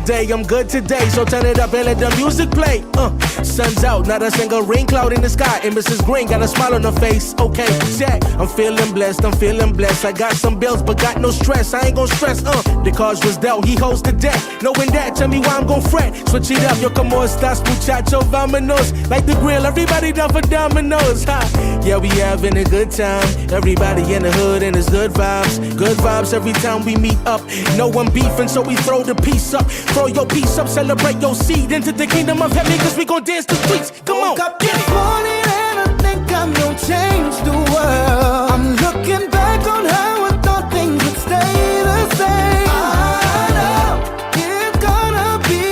yesterday, I'm good today. So turn it up and let the music play. Sun's out, not a single rain cloud in the sky. And Mrs. Green got a smile on her face. Okay, check. I'm feeling blessed, I'm feeling blessed. I got some bills, but got no stress. I ain't gon' stress. The cards was dealt, he holds the deck. Knowing that, tell me why I'm gon' fret. Switch it up, yo, como estas, muchacho, vámonos. Like the grill, everybody down for dominoes. Ha. Yeah, we having a good time. Everybody in the hood and it's good vibes. Good vibes every time we meet up. No one beefing, so we throw the peace up. Throw your peace up, celebrate your seed into the kingdom of heaven, cause we gon' dance the streets. Come on, up this morning and I think I'm gonna change the world. I'm looking back on how I thought things would stay the same. I know it's gonna be,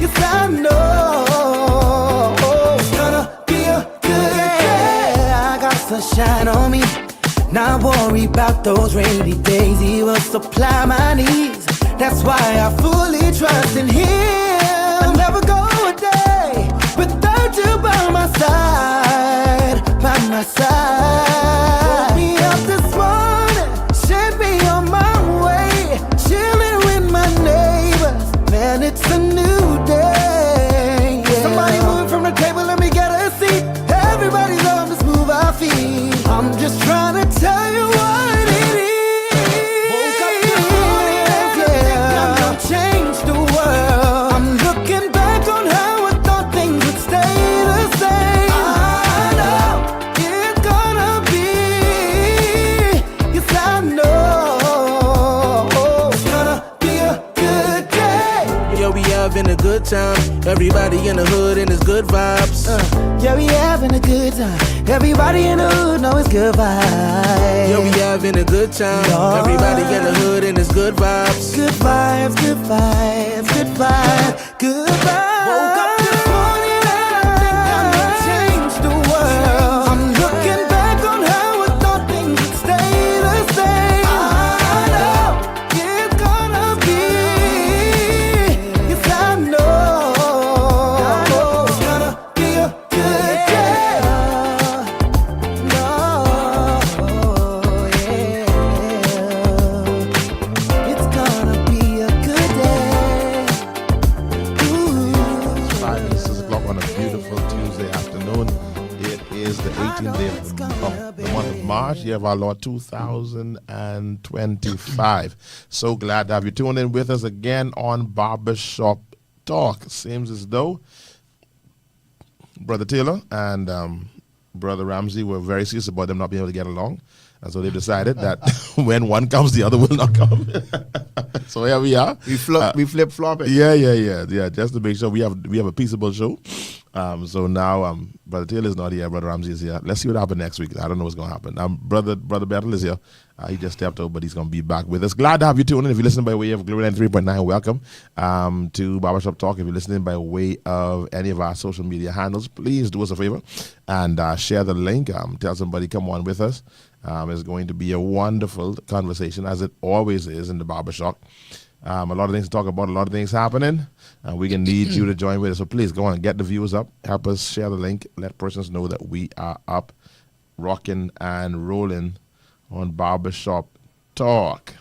yes I know it's gonna be a good day. I got sunshine on me, not worry about those rainy days. He will supply my needs. That's why I fully trust in him. I never go a day without you by my side, by my side. Woke me up this morning, sent me on my way, chilling with my neighbors. Man, it's a new day. Yeah. Somebody moving from the table, let me get a seat. Everybody love us, move our feet. I'm just trying to tell you what it is. Woke up this morning, yeah. I'm gonna change the world. I'm looking back on how I thought things would stay the same. I know it's gonna be, yes I know it's gonna be a good day. yeah, we having a good time. Everybody in the hood and it's good vibes. Yeah, we having a good time. Everybody in the hood know it's good vibes. Yeah, we having a good time. Lord. Everybody in the hood and it's good vibes. Good vibes, good vibes, good vibes, good vibes. Woke up this morning and I think I'm gonna change the world. I'm looking back on how I thought things would stay the same. I know it's gonna be, yes I know it's gonna be a good day. No, yeah, it's gonna be a good day. Ooh. 5 and 6 o'clock on a beautiful Tuesday afternoon. It is the 18th day of the month of March, year of our Lord 2025. So glad to have you tuned in with us again on Barbershop Talk. Seems as though Brother Taylor and Brother Ramsey were very serious about them not being able to get along. And so they decided that when one comes, the other will not come. So here we are. We flip flop it. Yeah. Just to make sure we have a peaceable show. So now Brother Taylor is not here. Brother Ramsey is here. Let's see what happens next week. I don't know what's going to happen. Brother Battle is here. He just stepped out, but he's going to be back with us. Glad to have you tuned in. If you're listening by way of Glory 93.9, welcome to Barbershop Talk. If you're listening by way of any of our social media handles, please do us a favor and share the link. Tell somebody, come on with us. It's going to be a wonderful conversation, as it always is in the barbershop. A lot of things to talk about, a lot of things happening. We're going to need you to join with us. So please go on and get the views up. Help us share the link. Let persons know that we are up, rocking and rolling on Barbershop Talk.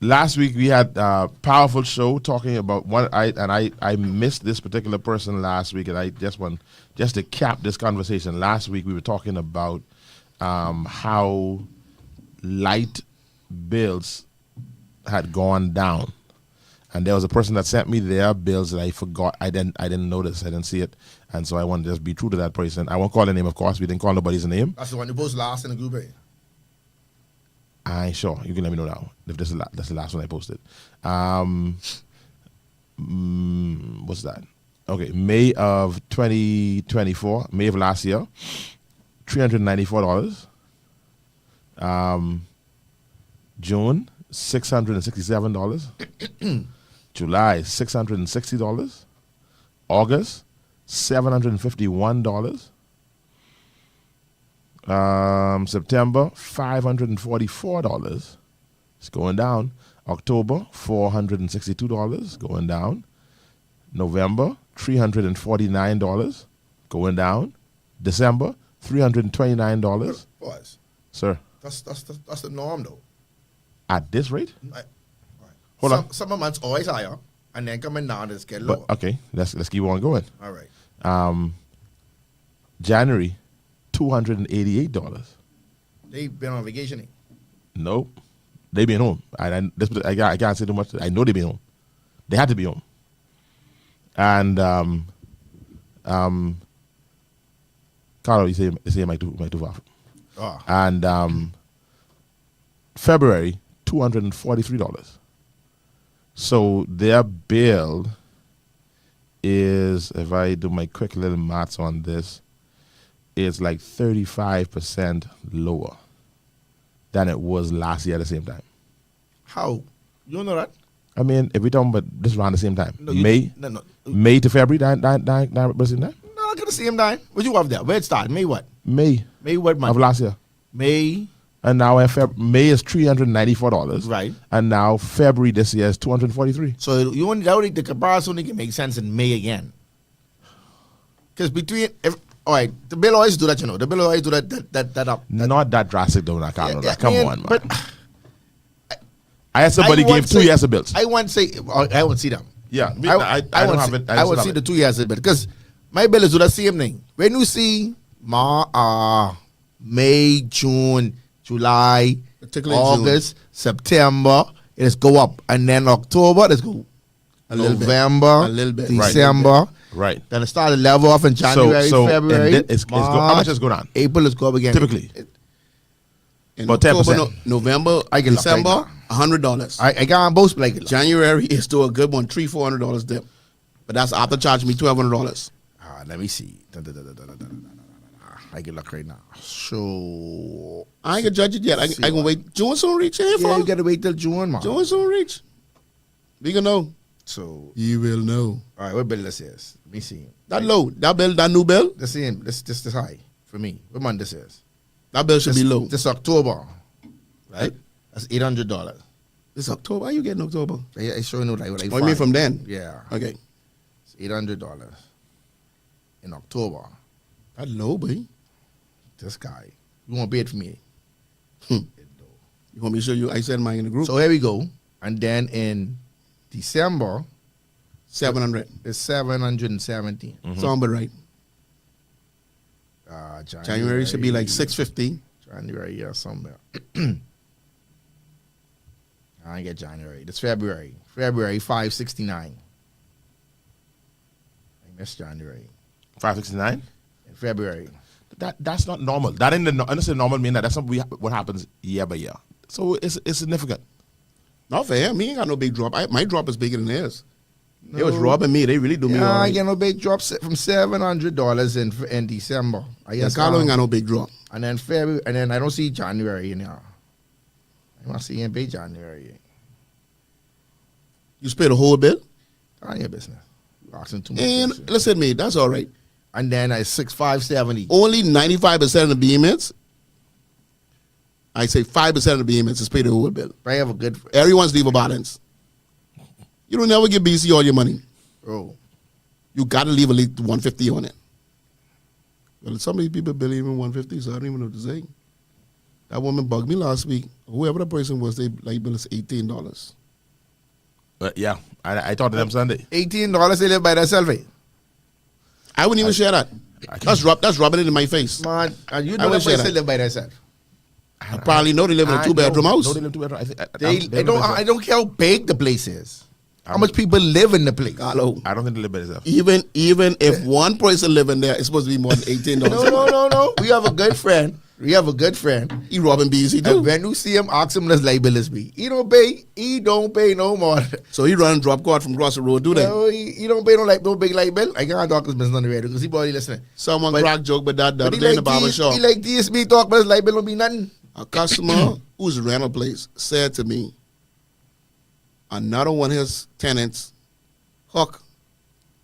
Last week we had a powerful show talking about I missed this particular person last week, and I just want to cap this conversation. Last week we were talking about how light bills had gone down, and there was a person that sent me their bills that I forgot. I didn't notice. I didn't see it, and so I want to just be true to that person. I won't call the name, of course. We didn't call nobody's name. That's the one you posted last in the group, right? I ain't sure. You can let me know now if that's the last one I posted. What's that? Okay, May of 2024, May of last year, $394. June, $667. July, $660. August, $751. September, $544. It's going down. October, $462, going down. November, $349, going down. December, $329. Boys, Sir. that's the norm though. At this rate? Right. Hold on. Some months always higher, and then coming down, it's get lower. But, okay, let's keep on going. All right. January, $288. They been on vacation. Nope. They been home. I can't say too much. I know they been home. They had to be home. And Carlo, you say my too far. Oh. And February, $243. So their bill is, if I do my quick little maths on this, it's like 35% lower than it was last year at the same time. How? You don't know that? I mean, if we're talking about this around the same time, No, May to February, that about the same time? No, not at the same time. What you have there? Where it start? May what? May May what month? of last year. May. And now May is $394. Right. And now February this year is $243. So you only the comparison only can make sense in May again. Because all right, the bill always do that, you know. The bill always do that up. Not that drastic though, Carlo. Come on, man. But I had somebody gave 2 years of bills. I want to say, I won't see them. Yeah, I don't have it. I will see the 2 years of bill because my bill is do the same thing. When you see May, June, July, Particularly August, September, it is go up, and then October, let's go. A little bit. November, A little bit. December, Right. then it started level off in January, February, and it's how much is going on? April is go up again. Typically. In About October, 10%. November, I can look December, right $100. I got both like January is still a good one, $300-400 dip. But that's after charging me $1,200. let me see. I can look right now. So I ain't gonna judge it yet. I can wait. June soon reach. yeah, you gotta wait till June, man. June soon reach. We gonna know. So You will know. all right, what bill this is? Let me see. That low, that bill, that new bill, The same. This high for me. What month this is? that bill should be low. This October, right? That's $800. This October. How you getting October? I showing you like what I Oh, you mean from then? Yeah, Okay. it's $800 in October. That low, boy. This guy, you won't pay it for me. You want me to show you? I send mine in the group. So here we go, and then in December, 700. it's 717. Sound about right. January, January should be like 650. January, yeah, somewhere. I ain't get January. It's February. February 569. I missed January. 569. In February. That's not normal. That ain't the honestly normal mean that's not what happens year by year. So it's significant. Not fair. Me ain't got no big drop. My drop is bigger than theirs. They was robbing me. They really do me all I right. get no big drop from $700 in December. I Yeah, guess Carlo ain't got no big drop. and then February, and then I don't see January in there. I don't see him pay January. You split the whole bill? None of your business. You asking too much. And questions. listen to me, that's all right. And then I 6570. Only 95% of the payments, I say 5% of the payments is paid the whole bill. I have a good Everyone's leave a balance. You don't never give BC all your money. bro. You got to leave at least 150 on it. Well, some of these people bill even 150, so I don't even know what to say. That woman bugged me last week. Whoever the person was, they like bill us $18. But yeah, I talked to them Sunday. $18 they live by themselves. Eh? I wouldn't even share that. That's rubbing it in my face. Man, and you I know would that share place they that. live by themselves. I probably know they live in a two-bedroom house. No, they live 2-bedroom. I don't care how big the place is. How much people live in the place. Carlo, I don't think they live by themselves. even if one person living there, it's supposed to be more than $18. No. We have a good friend. He robbing BC And too. when you see him, ask him let's liabilities be. He don't pay no more. So he run drop card from across the road, do they? No, he don't pay no big light bill. I can't talk his business on the radio because he probably listening. Someone crack joke but that the But other he day in like the barbershop. He like DSB talk, but his light bill don't be nothing. A customer who's a rental place said to me, another one of his tenants hooked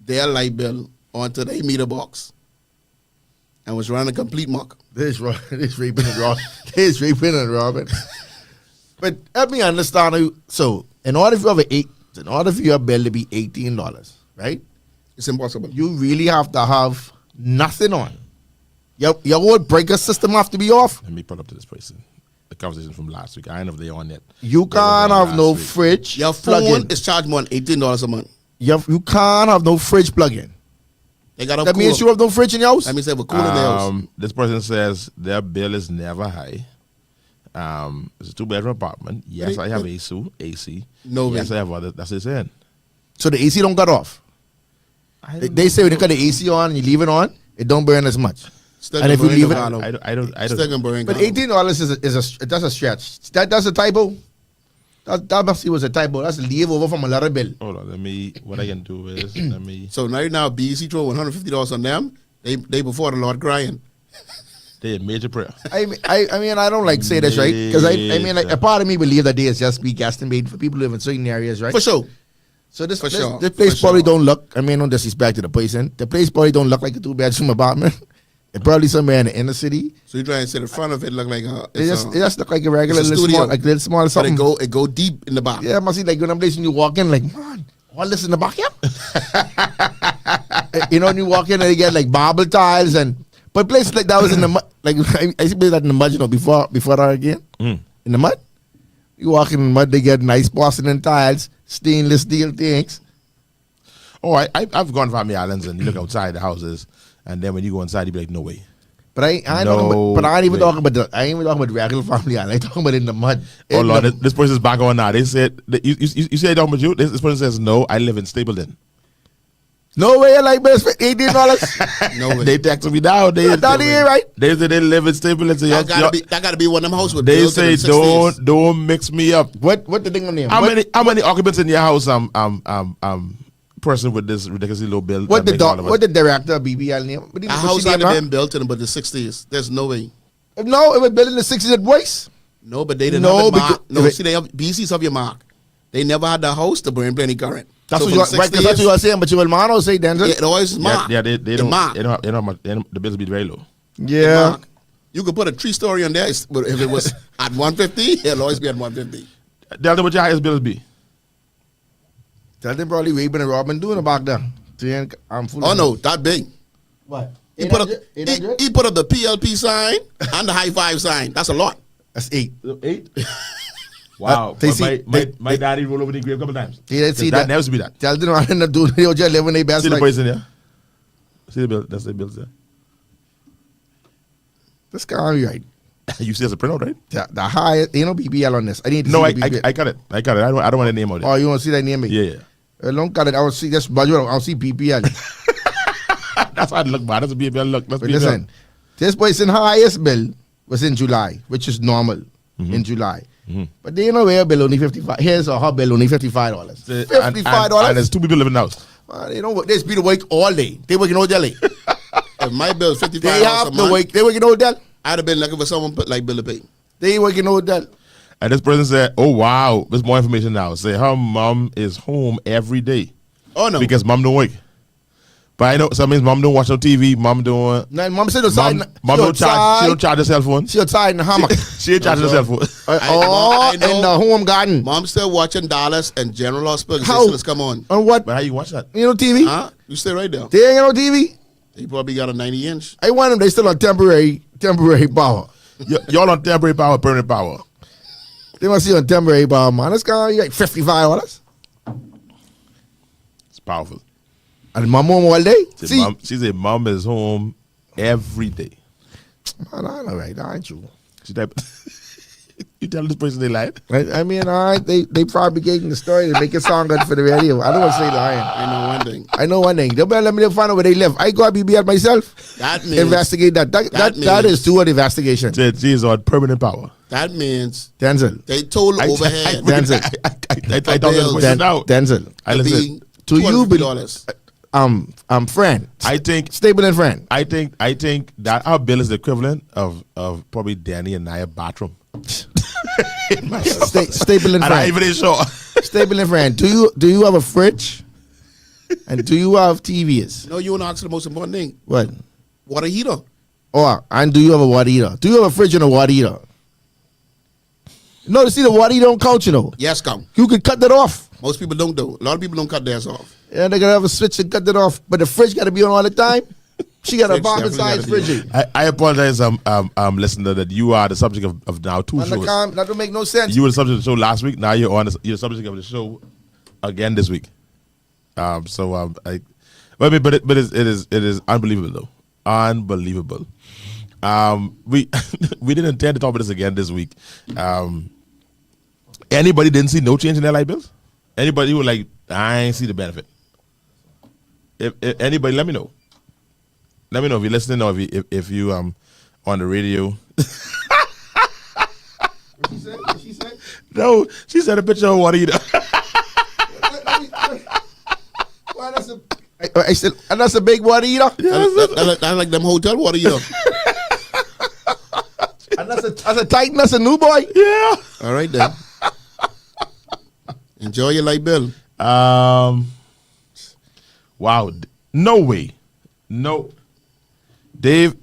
their light bill onto their meter box and was running a complete muck. This raping and robbing. This raping and robbing. But help me understand. So in order for your bill to be $18, right? It's impossible. You really have to have nothing on. Your whole breaker system have to be off. Let me pull up to this person. the conversation from last week. I don't know if they're on yet. You They were can't on have no last week. fridge Your plug-in. phone is charged more than $18 a month. You can't have no fridge plug-in. They got a That means you cooler. have no fridge in your house. That means they have a cooler in their house. This person says their bill is never high. It's a 2-bedroom apartment. Yes, I have AC. No Yes, way. I have other. That's what it's saying. So the AC don't cut off. They say when you cut the AC on and you leave it on, it don't burn as much. Still And if you gonna leave burn it- Carlo. I don't. Still gonna burn But Carlo. $18 that's a stretch. That's a typo. That must be was a typo. That's a leave over from a letter bill. Hold on. What I can do is let me. So right now, BEC throw $150 on them. They before the Lord crying. They a major prayer. I mean, I don't like say this, right? Because I mean, like, a part of me believe that they is just be guesstimate for people who live in certain areas, right? For sure. So this For sure. this place For probably sure. don't look. I mean, no disrespect to the person. The place probably don't look like a 2-bedroom apartment. It probably somewhere in the inner city. So you try and say the front of it look like It just look like a regular it's a little studio. small, like little small But something. it go deep in the back. Yeah, must see like when I'm place when you walk in, like man, all this in the backyard. You know, when you walk in and you get like marble tiles and but places like that was in the mud. Like I see places that in the mud, you know, before that again in the mud. You walk in the mud, they get nice porcelain tiles, stainless steel things. Oh, I've gone to family islands and you look outside the houses, and then when you go inside, you be like, no way. But I ain't No talking about, but I ain't even way. talking about I ain't even talking about regular family island. I talking about in the mud. Oh In Lord, the- this person's back on now. They said you say talking about you. This person says no. I live in Stapleton. no way, like best for $18. No way. They texted me now. That ain't right. They say they live in Stapleton. So that gotta be one of them houses with they bills in say them 6 days. don't mix me up. What the thing on there? How many occupants in your house? Person with this ridiculously low bill. What that makes all of us- the director of BBL name? What A what's house she had name, huh? been built in about the 60s. There's no way. No, it was built in the 60s at Boyce. No, but they didn't No, have it marked. because- No, see, they have BC's have your mark. They never had the house to burn plenty current. That's So what from you right, 'cause that's what you are saying, but you will man say Denczil. it always is marked. Yeah, they It's don't. marked. They don't have much. The bills be very low. Yeah. Mark. You could put a 3-story on there, but if it was at 150, it'll always be at 150. Tell them what your highest bills be. Tell them probably Raven and Robin doing it back there. See, I'm full Oh of no, that big. What? He put up 800? he put up the PLP sign and the high five sign. That's a lot. That's 8. 8. Wow. They But see- my daddy rolled over the grave a couple times. They see that that. never to be that. Tell them I didn't do they just live in their best See the life. price in there. See the bill. That's the bills there. This can't be right. You see as a printout, right? The highest, ain't no BBL on this. I need to No, see I the BBL. cut it. I cut it. I don't want the name out there. Oh, you want to see that name? Yeah. Don't cut it. I will see this budget. I'll see BBL. That's how it look, man. That's a BBL look. That's But BBL. listen, this person highest bill was in July, which is normal in July. But they know where bill only 55. Here's her bill only $55. $55. And there's 2 people living in the house. Man, they don't work. They speed work all day. They working all day. If my bill is $55 They a have to month, work. They working all day. I'd have been looking for someone put like bill to pay. They working all day. And this person said, "Oh wow, there's more information now." Say her mom is home every day Oh no, because mom don't work. But I know so that means mom don't watch no TV. Mom doing. Now, mom said outside. Mom don't charge. She don't charge her cell phone. She outside in the hammock. She ain't charge her cell phone. I In know. the home garden. Mom's still watching Dallas and General Hospital. How? Let's come on, On what? But how you watch that? You know TV? huh? You stay right there. They ain't got no TV. He probably got a 90-inch. I want them. They still on temporary power. Y'all on temporary power, permanent power. They must see on temporary power, man. It's gonna be like $55. It's powerful. And my mom all day. See, She said mom is home every day. man, I know, right? That ain't true. She type. You tell this person they lied. I mean, all right, they fabricating the story to make it sound good for the radio. I don't want to say lying. I know one thing. I know one thing. They better let me find out where they live. I go to BBL myself. That means Investigate that. That means- is too an investigation. Said she's on permanent power. that means Denczil. they told overhead Denczil. I thought this question now. Denczil. I to listen. be To you, $250. I'm friend. I think Stable and friend. I think that our bill is the equivalent of probably Danny and Naya bathroom. Stable and And I friend. even ain't sure. Stable and friend. Do you have a fridge? And do you have TVs? No, you want to ask the most important thing. What? Water heater. Oh, and do you have a water heater? Do you have a fridge and a water heater? No, see the water heater don't count, you know. Yes, come. You could cut that off. Most people don't. A lot of people don't cut theirs off. And they gotta have a switch to cut that off. But the fridge gotta be on all the time. She got a Fridge Barber definitely size gotta be fridge. I apologize, listener, that you are the subject of now two shows. That don't make no sense. You were the subject of the show last week. Now you're the subject of the show again this week. But it is unbelievable though. Unbelievable. We didn't intend to talk about this again this week. Anybody didn't see no change in their light bills? Anybody who like, I ain't see the benefit? If anybody, let me know. Let me know if you're listening or if you on the radio. What she said? No, she said a picture of water heater. Well, that's a big water heater. I like them hotel water, you know. And that's a Titan. That's a new boy. Yeah. All right then. Enjoy your light bill. Wow. No way. No. Dave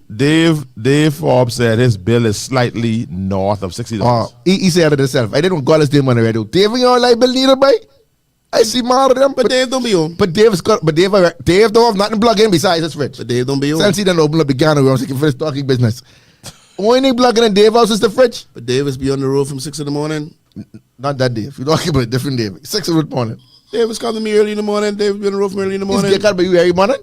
Forbes said his bill is slightly north of $60. He said it himself. I didn't call his name on the radio. Dave ain't on light bill neither, boy. I see more of them. But Dave don't be home. But Dave don't have nothing plugged in besides his fridge. But Dave don't be home. Since he done open up the gun room so he can finish talking business. Only thing plugging in Dave house is the fridge. But Dave is be on the road from 6 in the morning. Not that Dave. You're talking about a different Dave. 6 in the morning. Dave is coming to me early in the morning. Dave be on the road from early in the morning. He's getting by you every morning.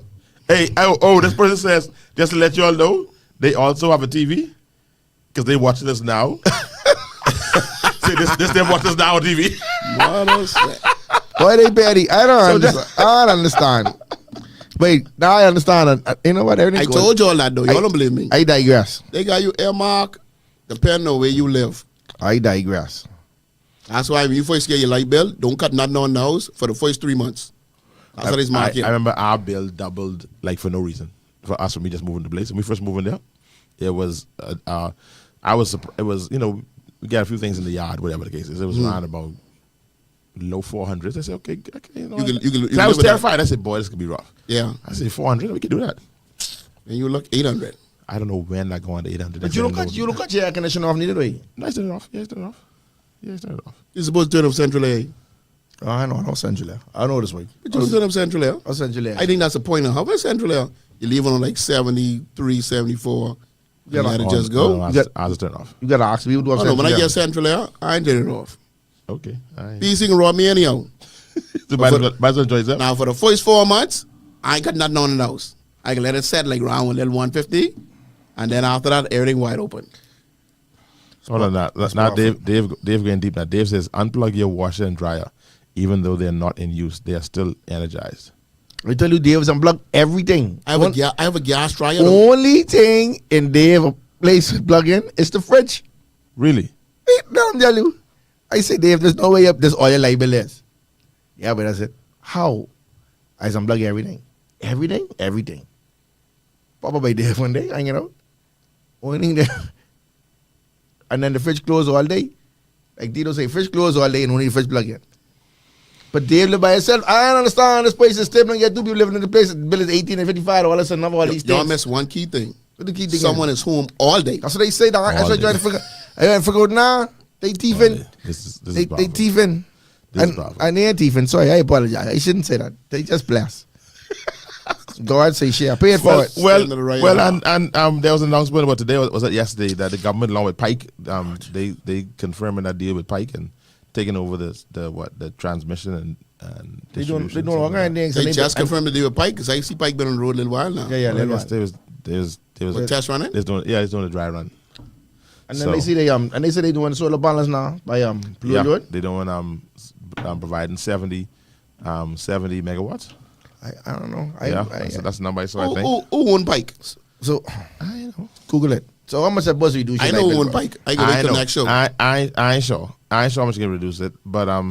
Hey, this person says, just to let you all know, they also have a TV because they watching us now. See, this they watch us now on TV. Why they petty? I don't understand. Wait, now I understand. You know what? I told you all that though. Y'all don't believe me. I digress. They got you earmark depending on where you live. I digress. That's why when you first get your light bill, don't cut nothing on the house for the first 3 months. That's how it's market. I remember our bill doubled like for no reason for me just moving to the place. When we first moved in there, it was we got a few things in the yard, whatever the case is. It was around about low 400s. I said, okay, you know. I was terrified. I said, boy, this could be rough. Yeah. I said 400, we can do that. And you look 800. I don't know when I go on to 800. But you don't cut your air conditioner off neither way. No, I turned it off. Yeah, I turned it off. You're supposed to turn up central air. Oh, I know central air. I know this way. But you turn up central air. Oh, central air. I think that's the point of how about central air? You leave on like 73, 74. You let it just go. I just turn it off. You gotta ask people to have Oh, no, when I get central air, I ain't turn it off. Okay. These things rob me anyhow. So might as well enjoy yourself. Now for the first 4 months, I ain't got nothing on in the house. I can let it set like around a little 150, and then after that, everything wide open. Hold on now Dave going deep now. Dave says unplug your washer and dryer. Even though they're not in use, they are still energized. I tell you, Dave's unplugged everything. I have a gas dryer. Only thing in Dave place to plug in is the fridge. Really? Don't tell you. I say, Dave, there's no way up this oil light bill is. Yeah, but I said, how? I said, unplug everything. Everything. Papa by Dave one day, hanging out. Only thing there. And then the fridge closed all day. Like Tito say, fridge closed all day and only the fridge plug in. But Dave live by himself. I don't understand. This place is stable. You got two people living in the place. The bill is 18 and 55. All of a sudden, all these things. Y'all miss one key thing. What the key thing? Someone is home all day. That's what they say. That's what I try to figure. I try to figure out now. They thieving. They thieving. And they ain't thieving. Sorry, I apologize. I shouldn't say that. They just bless. God say share. Pay it for it. Well, and there was an announcement about today. Was that yesterday that the government along with Pike, they confirming that deal with Pike and taking over the transmission and they don't organize things. They just confirmed the deal with Pike because I see Pike been on the road a little while now. Yeah, there was a test running. He's doing a dry run. And then they say they doing solar panels now by Blue Road. They doing providing 70 megawatts. I don't know. That's the number I saw. I think. Who own Pike? So I know. Google it. So how much that buzz we do? I know who own Pike. I go wait till next show. I ain't sure. I ain't sure how much you can reduce it, but let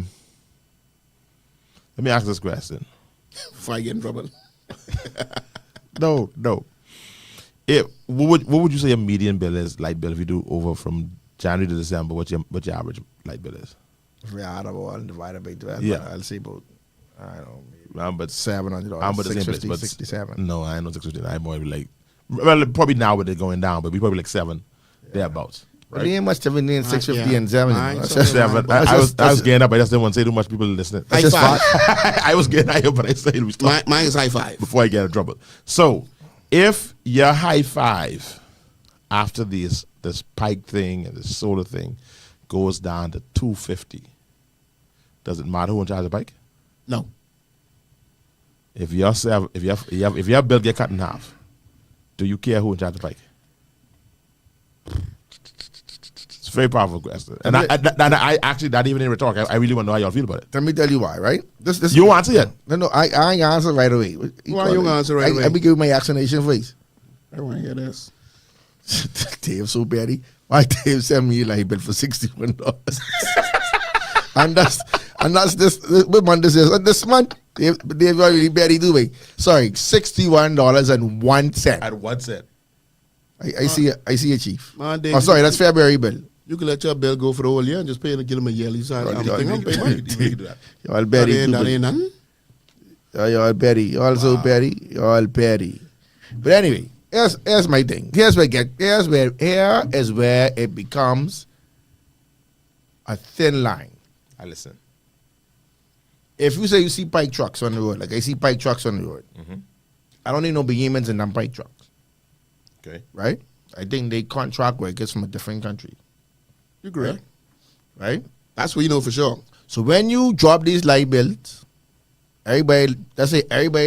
me ask this question. Before I get in trouble. No. What would you say your median bill is, light bill, if you do over from January to December? What your average light bill is? Yeah, out of all divided by 12. Yeah, I'll say about but $700. but 650, but 67. No, I ain't no 650. I'm more like, well, probably now with it going down, but we probably like 7 thereabouts. Right? But they ain't much different than 650 and 7. I was getting up. I just didn't want to say too much. People listening. High five. I was getting up, but I said mine is high five before I get in trouble. So, If your high five after this pike thing and this solar thing goes down to $2.50, does it matter who in charge of the pike? No. If your bill get cut in half, do you care who in charge of the pike? It's a very powerful question, and I actually not even in rhetoric. I really want to know how y'all feel about it. Let me tell you why, right? This You answer it. No, I ain't answer right away. Why you gonna answer right away? I be giving my explanation face. I want to hear this. Dave so petty. Why Dave sent me like bill for $61? and that's this what month this is. This month Dave already petty do me. Sorry, $61.01. At 1 cent. I see it, Chief. Man, Dave, Oh, sorry, that's February bill. You can let your bill go for the whole year and just pay and give them a yearly sign. I'm paying money. Y'all petty too. That ain't nothing. Y'all petty. Y'all so petty. Y'all petty. But anyway, here's my thing. Here is where it becomes a thin line. I listen. If you say you see pike trucks on the road, like I see pike trucks on the road, I don't need no Bahamians in them pike trucks, Okay. right? I think they contract workers from a different country, You're correct. right? That's what you know for sure. So when you drop these light bills, everybody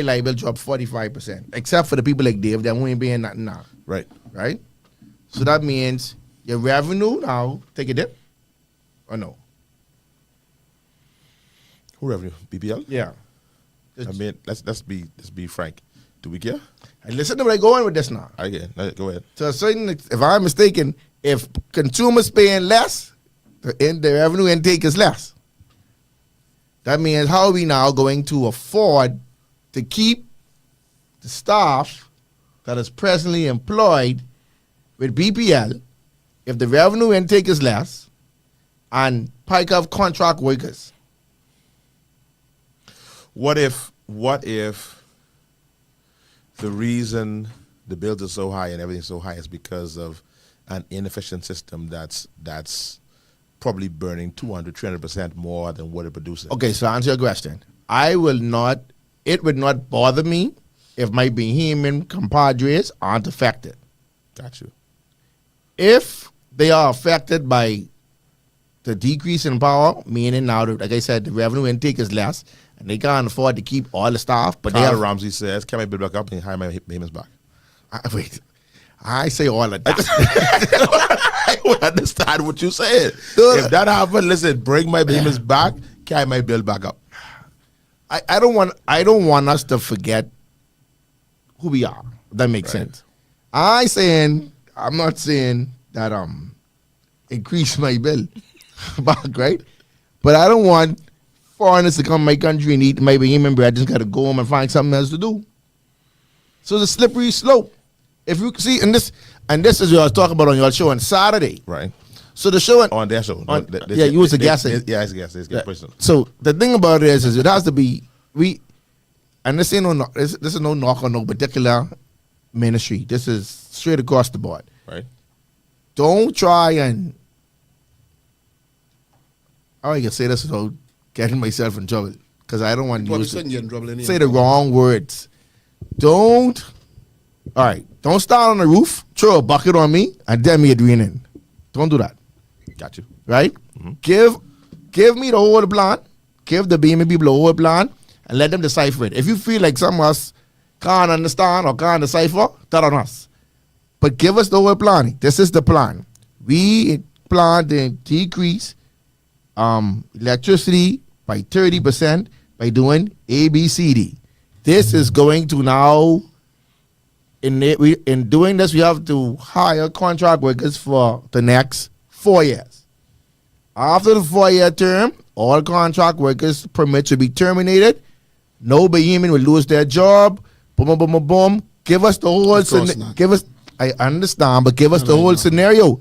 light bill drop 45%, except for the people like Dave that ain't paying nothing now, Right. right? So that means your revenue now take a dip, or no? Who revenue? BPL? Yeah. I mean, let's be frank. Do we care? And listen to where I going with this now. I get. Go ahead. To a certain, if I'm mistaken, if consumers paying less, the revenue intake is less. That means how are we now going to afford to keep the staff that is presently employed with BPL if the revenue intake is less and pike up contract workers? What if the reason the bills are so high and everything's so high is because of an inefficient system that's probably burning 200-300% more than what it produces? Okay, so answer your question. It would not bother me if my Bahamian compadres aren't affected. Got you. If they are affected by the decrease in power, meaning now, like I said, the revenue intake is less, and they can't afford to keep all the staff, but Carlo they have... Ramsey says, "Can I build back up and hire my payments back?" Wait, I say all of that. I would understand what you said. Dude. If that happened, listen, bring my payments back, carry my bill back up. I don't want us to forget who we are. If that makes sense. I'm not saying that increase my bill back, right? But I don't want foreigners to come to my country and eat my Bahamian bread. I just got to go home and find something else to do. So the slippery slope. If you see, and this is what I was talking about on your show on Saturday. Right. So the show On their show. you was a guest. Yeah, it's a guest. It's a person. So the thing about it is it has to be and this is no knock on no particular ministry. This is straight across the board. Right. Don't try and I can say this without getting myself in trouble because I don't want Well, you we shouldn't get in trouble anyway. say the wrong words. Don't stand on the roof, throw a bucket on me, and then me draining. Don't do that. Got you. Right? Give me the whole plan. Give the BME people the whole plan and let them decipher it. If you feel like some of us can't understand or can't decipher, that on us. But give us the whole plan. This is the plan. We plan to decrease electricity by 30% by doing ABCD. This is going to now, in doing this, we have to hire contract workers for the next 4 years. After the 4-year term, all contract workers' permits will be terminated. No Bahamian will lose their job. Boom, boom, boom, boom, boom. Give us the whole scenario. I understand, but give us the whole scenario.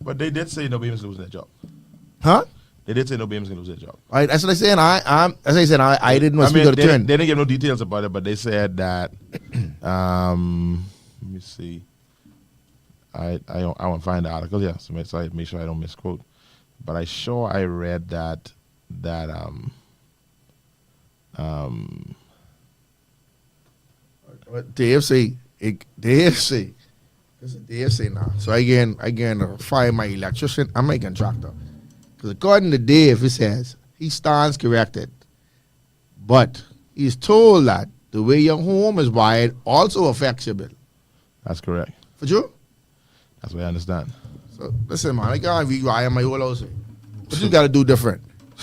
But they did say no Bahamians losing their job. Huh? They did say no Bahamians can lose their job. Right, that's what I'm saying. I didn't know speak of the they turn. didn't give no details about it, but they said that. Let me see. I want to find the article. Yeah, so I make sure I don't misquote. But I read that Dave say They say. They say now. So I can fire my electrician and my contractor. Because according to Dave, it says he stands corrected. But he's told that the way your home is wired also affects your bill. That's correct. For sure? That's what I understand. So listen, man, I can't rewire my whole house. What you got to do different?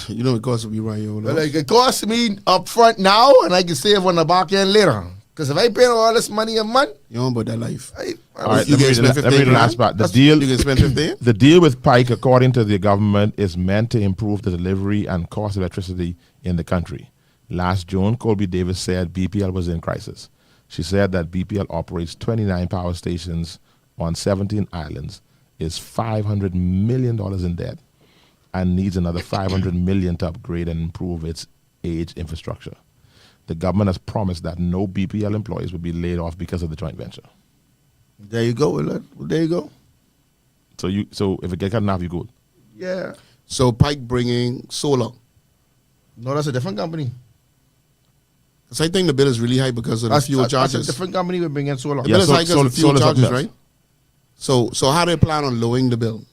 You know it costs to be right here. Well, like, it costs me up front now, and I can save on the back end later. Because if I pay all this money a month, You don't about that life. All right, You let me can read spend the 15 last part. The deal, You can spend 15. the deal with Pike, according to the government, is meant to improve the delivery and cost of electricity in the country. Last June, Colby Davis said BPL was in crisis. She said that BPL operates 29 power stations on 17 islands, is $500 million in debt, and needs another $500 million to upgrade and improve its aged infrastructure. The government has promised that no BPL employees will be laid off because of the joint venture. there you go. There you go. So if it gets cut in half, you good. Yeah. So Pike bringing solar. No, that's a different company. So I think the bill is really high because of the fuel That's charges. a different company we're bringing solar. The Yeah, bill is so- high because of fuel solar's charges, something else. right? So how do they plan on lowering the bill?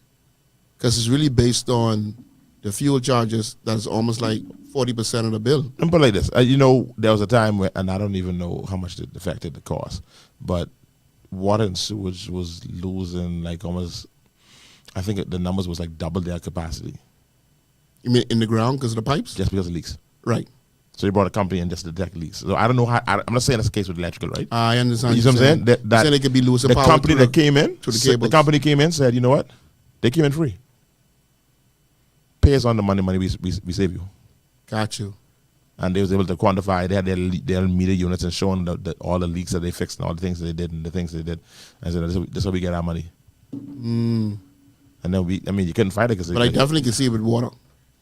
Because it's really based on the fuel charges. That's almost like 40% of the bill. Let me put it like this. There was a time where, and I don't even know how much it affected the cost, but water and sewage was losing like almost, I think the numbers was like double their capacity You mean in the ground because of the pipes? just because of leaks. Right. So they brought a company in just to detect leaks. So I don't know how, I'm not saying that's the case with electrical, right? I understand. You see what I'm saying? That saying they could be losing the power company through that came in, to the the cables. company came in, said, you know what? They came in free. Pay us on the money we save you. Got you. And they was able to quantify. They had their meter units and showing all the leaks that they fixed and all the things that they did and the things they did. And so this is how we get our money. And then you couldn't fight it because But I definitely can see it with water.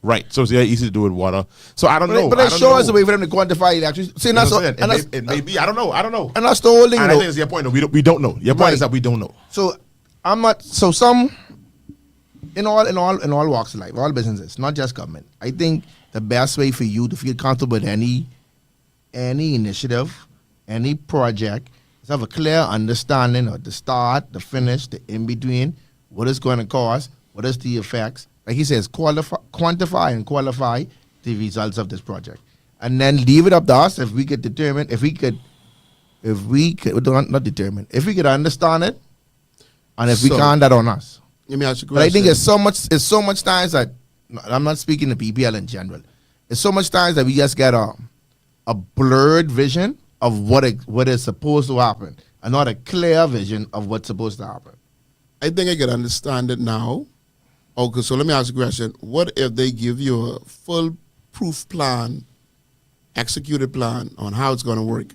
right. So it's very easy to do with water. So I don't know. But I they don't show know. us a way for them to quantify electricity. See, that's You know what I'm saying? and It may be. I don't know. and that's the whole thing. And I though. think it's your point. Though. We don't know. Your point Right. is that we don't know. So I'm not. So some in all walks of life, all businesses, not just government. I think the best way for you to feel comfortable with any initiative, any project, is have a clear understanding of the start, the finish, the in between, what it's going to cost, what is the effects. Like he says, quantify and qualify the results of this project, and then leave it up to us if we could determine if we could understand it, and if we So- can't, that on us. Let me ask you a But I question. think it's so much times that I'm not speaking to PPL in general. It's so much times that we just get a blurred vision of what is supposed to happen, and not a clear vision of what's supposed to happen. I think I can understand it now. Okay, so let me ask you a question. What if they give you a full proof plan, executed plan on how it's going to work?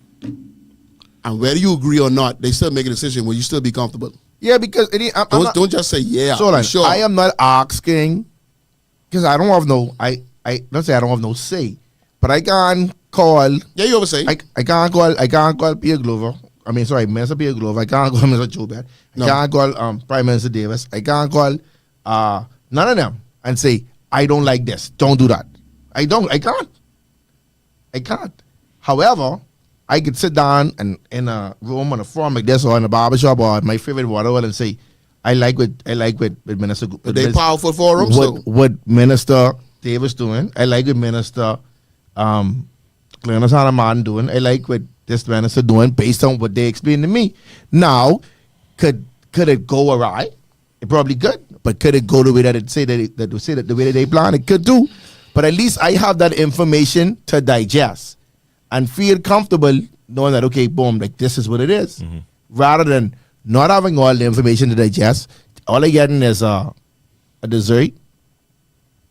And whether you agree or not, they still make a decision. Will you still be comfortable? Yeah, because Don't just say, yeah, So like, sure. I am not asking because I don't have no I don't say I don't have no say, but I can't call Yeah, you oversay. I can't call Pierre Glover. I mean, sorry, Minister Pierre Glover. I can't call Mr. Joubert. No. I can't call Prime Minister Davis. I can't call none of them and say I don't like this. Don't do that. I can't. However, I could sit down and in a room on a forum like this or in a barbershop or my favorite water and say I like what Minister. But they powerful forums, so. What Minister Davis doing. I like what Minister Clarence Hanaman doing. I like what this minister doing based on what they explained to me. Now, could it go awry? It probably could, but could it go the way that the way that they plan? It could do, but at least I have that information to digest and feel comfortable knowing that okay, boom, like this is what it is, rather than not having all the information to digest. All I getting is a dessert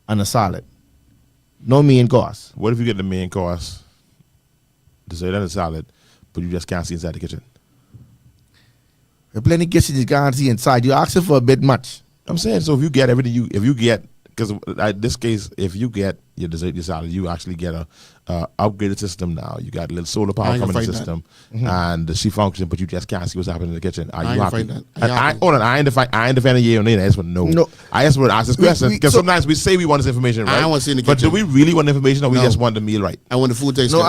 and a salad. No main course. What if you get the main course, dessert and a salad, but you just can't see inside the kitchen? There are plenty of kitchens you can't see inside. You're asking for a bit much. I'm saying, so if you get everything because in this case, if you get your dessert, your salad, you actually get a upgraded system now. You got a little solar I power ain't coming in the gonna system, and she functions, but you just can't see what's happening in the kitchen. Are I you ain't happy? fight that. And I ain't defending yeah or nay. I just want to know. No. I just want to ask this question because so- sometimes we say we want this information, I right? don't want to see in the But do kitchen. we really want the information, or we No. just want the meal right? I want the food taste No, good.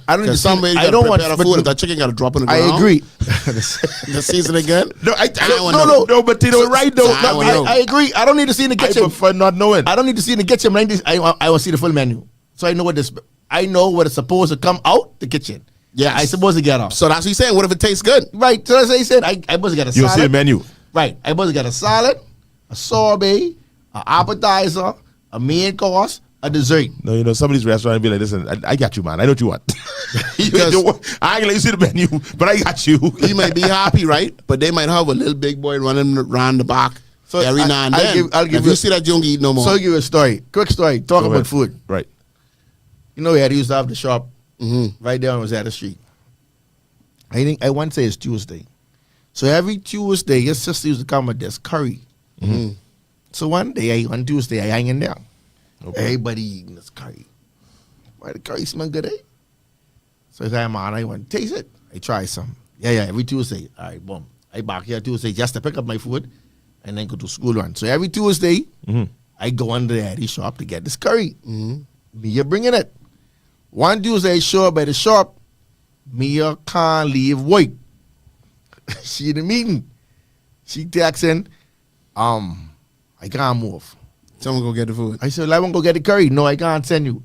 I don't need to see. Somebody I got don't to want prepare the food. If that chicken got to drop in the I ground. agree. The season again. No, wanna know. but Tito, right though. I wanna know. I agree. I don't need to see in the I kitchen. prefer not knowing. I don't need to see in the kitchen. But I want to see the full menu, so I know what this. I know what is supposed to come out the kitchen. Yes. I supposed to get off. So that's what he's saying. What if it tastes good? Right. So that's what he said. I supposed to get a You'll salad. see the menu. Right. I supposed to get a salad, a sorbet, an appetizer, a main course, a dessert. No, you know, some of these restaurants be like, listen, I got you, man. I know what you want. Because- I ain't gonna let you see the menu, but I got you. You might be happy, right? But they might have a little big boy running around the back every now and then. I'll give if you you see that, you don't eat no more. So I'll give you a story. Quick story. Talk Go about ahead. food. Right. You know, we had used to have the shop Mm-hmm. right there on Rosetta Street. I think I want to say it's Tuesday. So every Tuesday, your sister used to come with this curry. Mm-hmm. So one day, on Tuesday, I hanging there. Okay. Everybody eating this curry. Why the curry smell good, eh? So I said, man, I want to taste it. I try some. Yeah, every Tuesday. All right, boom. I back here Tuesday just to pick up my food and then go to school run. So every Tuesday, I go under the Eddie shop to get this curry. Mm-hmm. Me bringing it. One Tuesday, I show up at the shop. Mia can't leave work. She in the meeting. She texting, I can't move. Someone go get the food. I said, well, I won't go get the curry. No, I can't send you.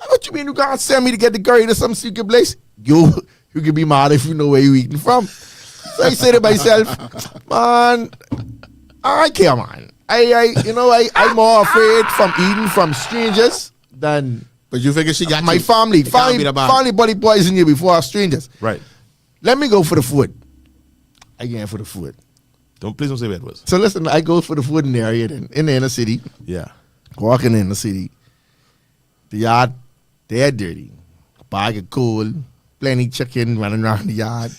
What you mean you can't send me to get the curry to some secret place? You can be mad if you know where you eating from. So I said to myself, man, I care, man. I'm more afraid from eating from strangers than But you figure she got my you. family. It can't be the bad. Family body poison you before strangers. Right. Let me go for the food. I going for the food. Please don't say where it was. So listen, I go for the food in the area in the inner city. Yeah. Walking in the city. The yard, they're dirty. Bag of coal, plenty chicken running around the yard.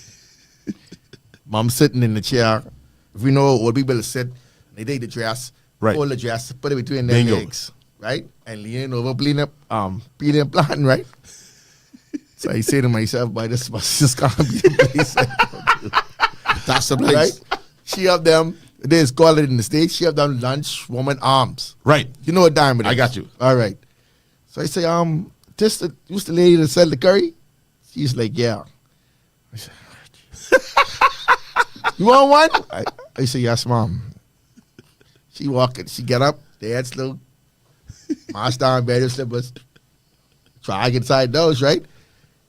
Mom sitting in the chair. If we know old people sit, they take the dress, Right. pull the dress, put it between their Bingo. legs, right? And leaning over, peeling and planting, right? So I say to myself, boy, this can't be the place. That's the place. Right? She have them, they call it in the States, she have them lunch woman arms. Right. You know what time it is. I got you. All right. So I say, this who's the lady that sell the curry? She's like, yeah. I say, you want one? I say, yes, mom. She walk it, she get up, the head slow, march down, bed slippers, try inside those, right?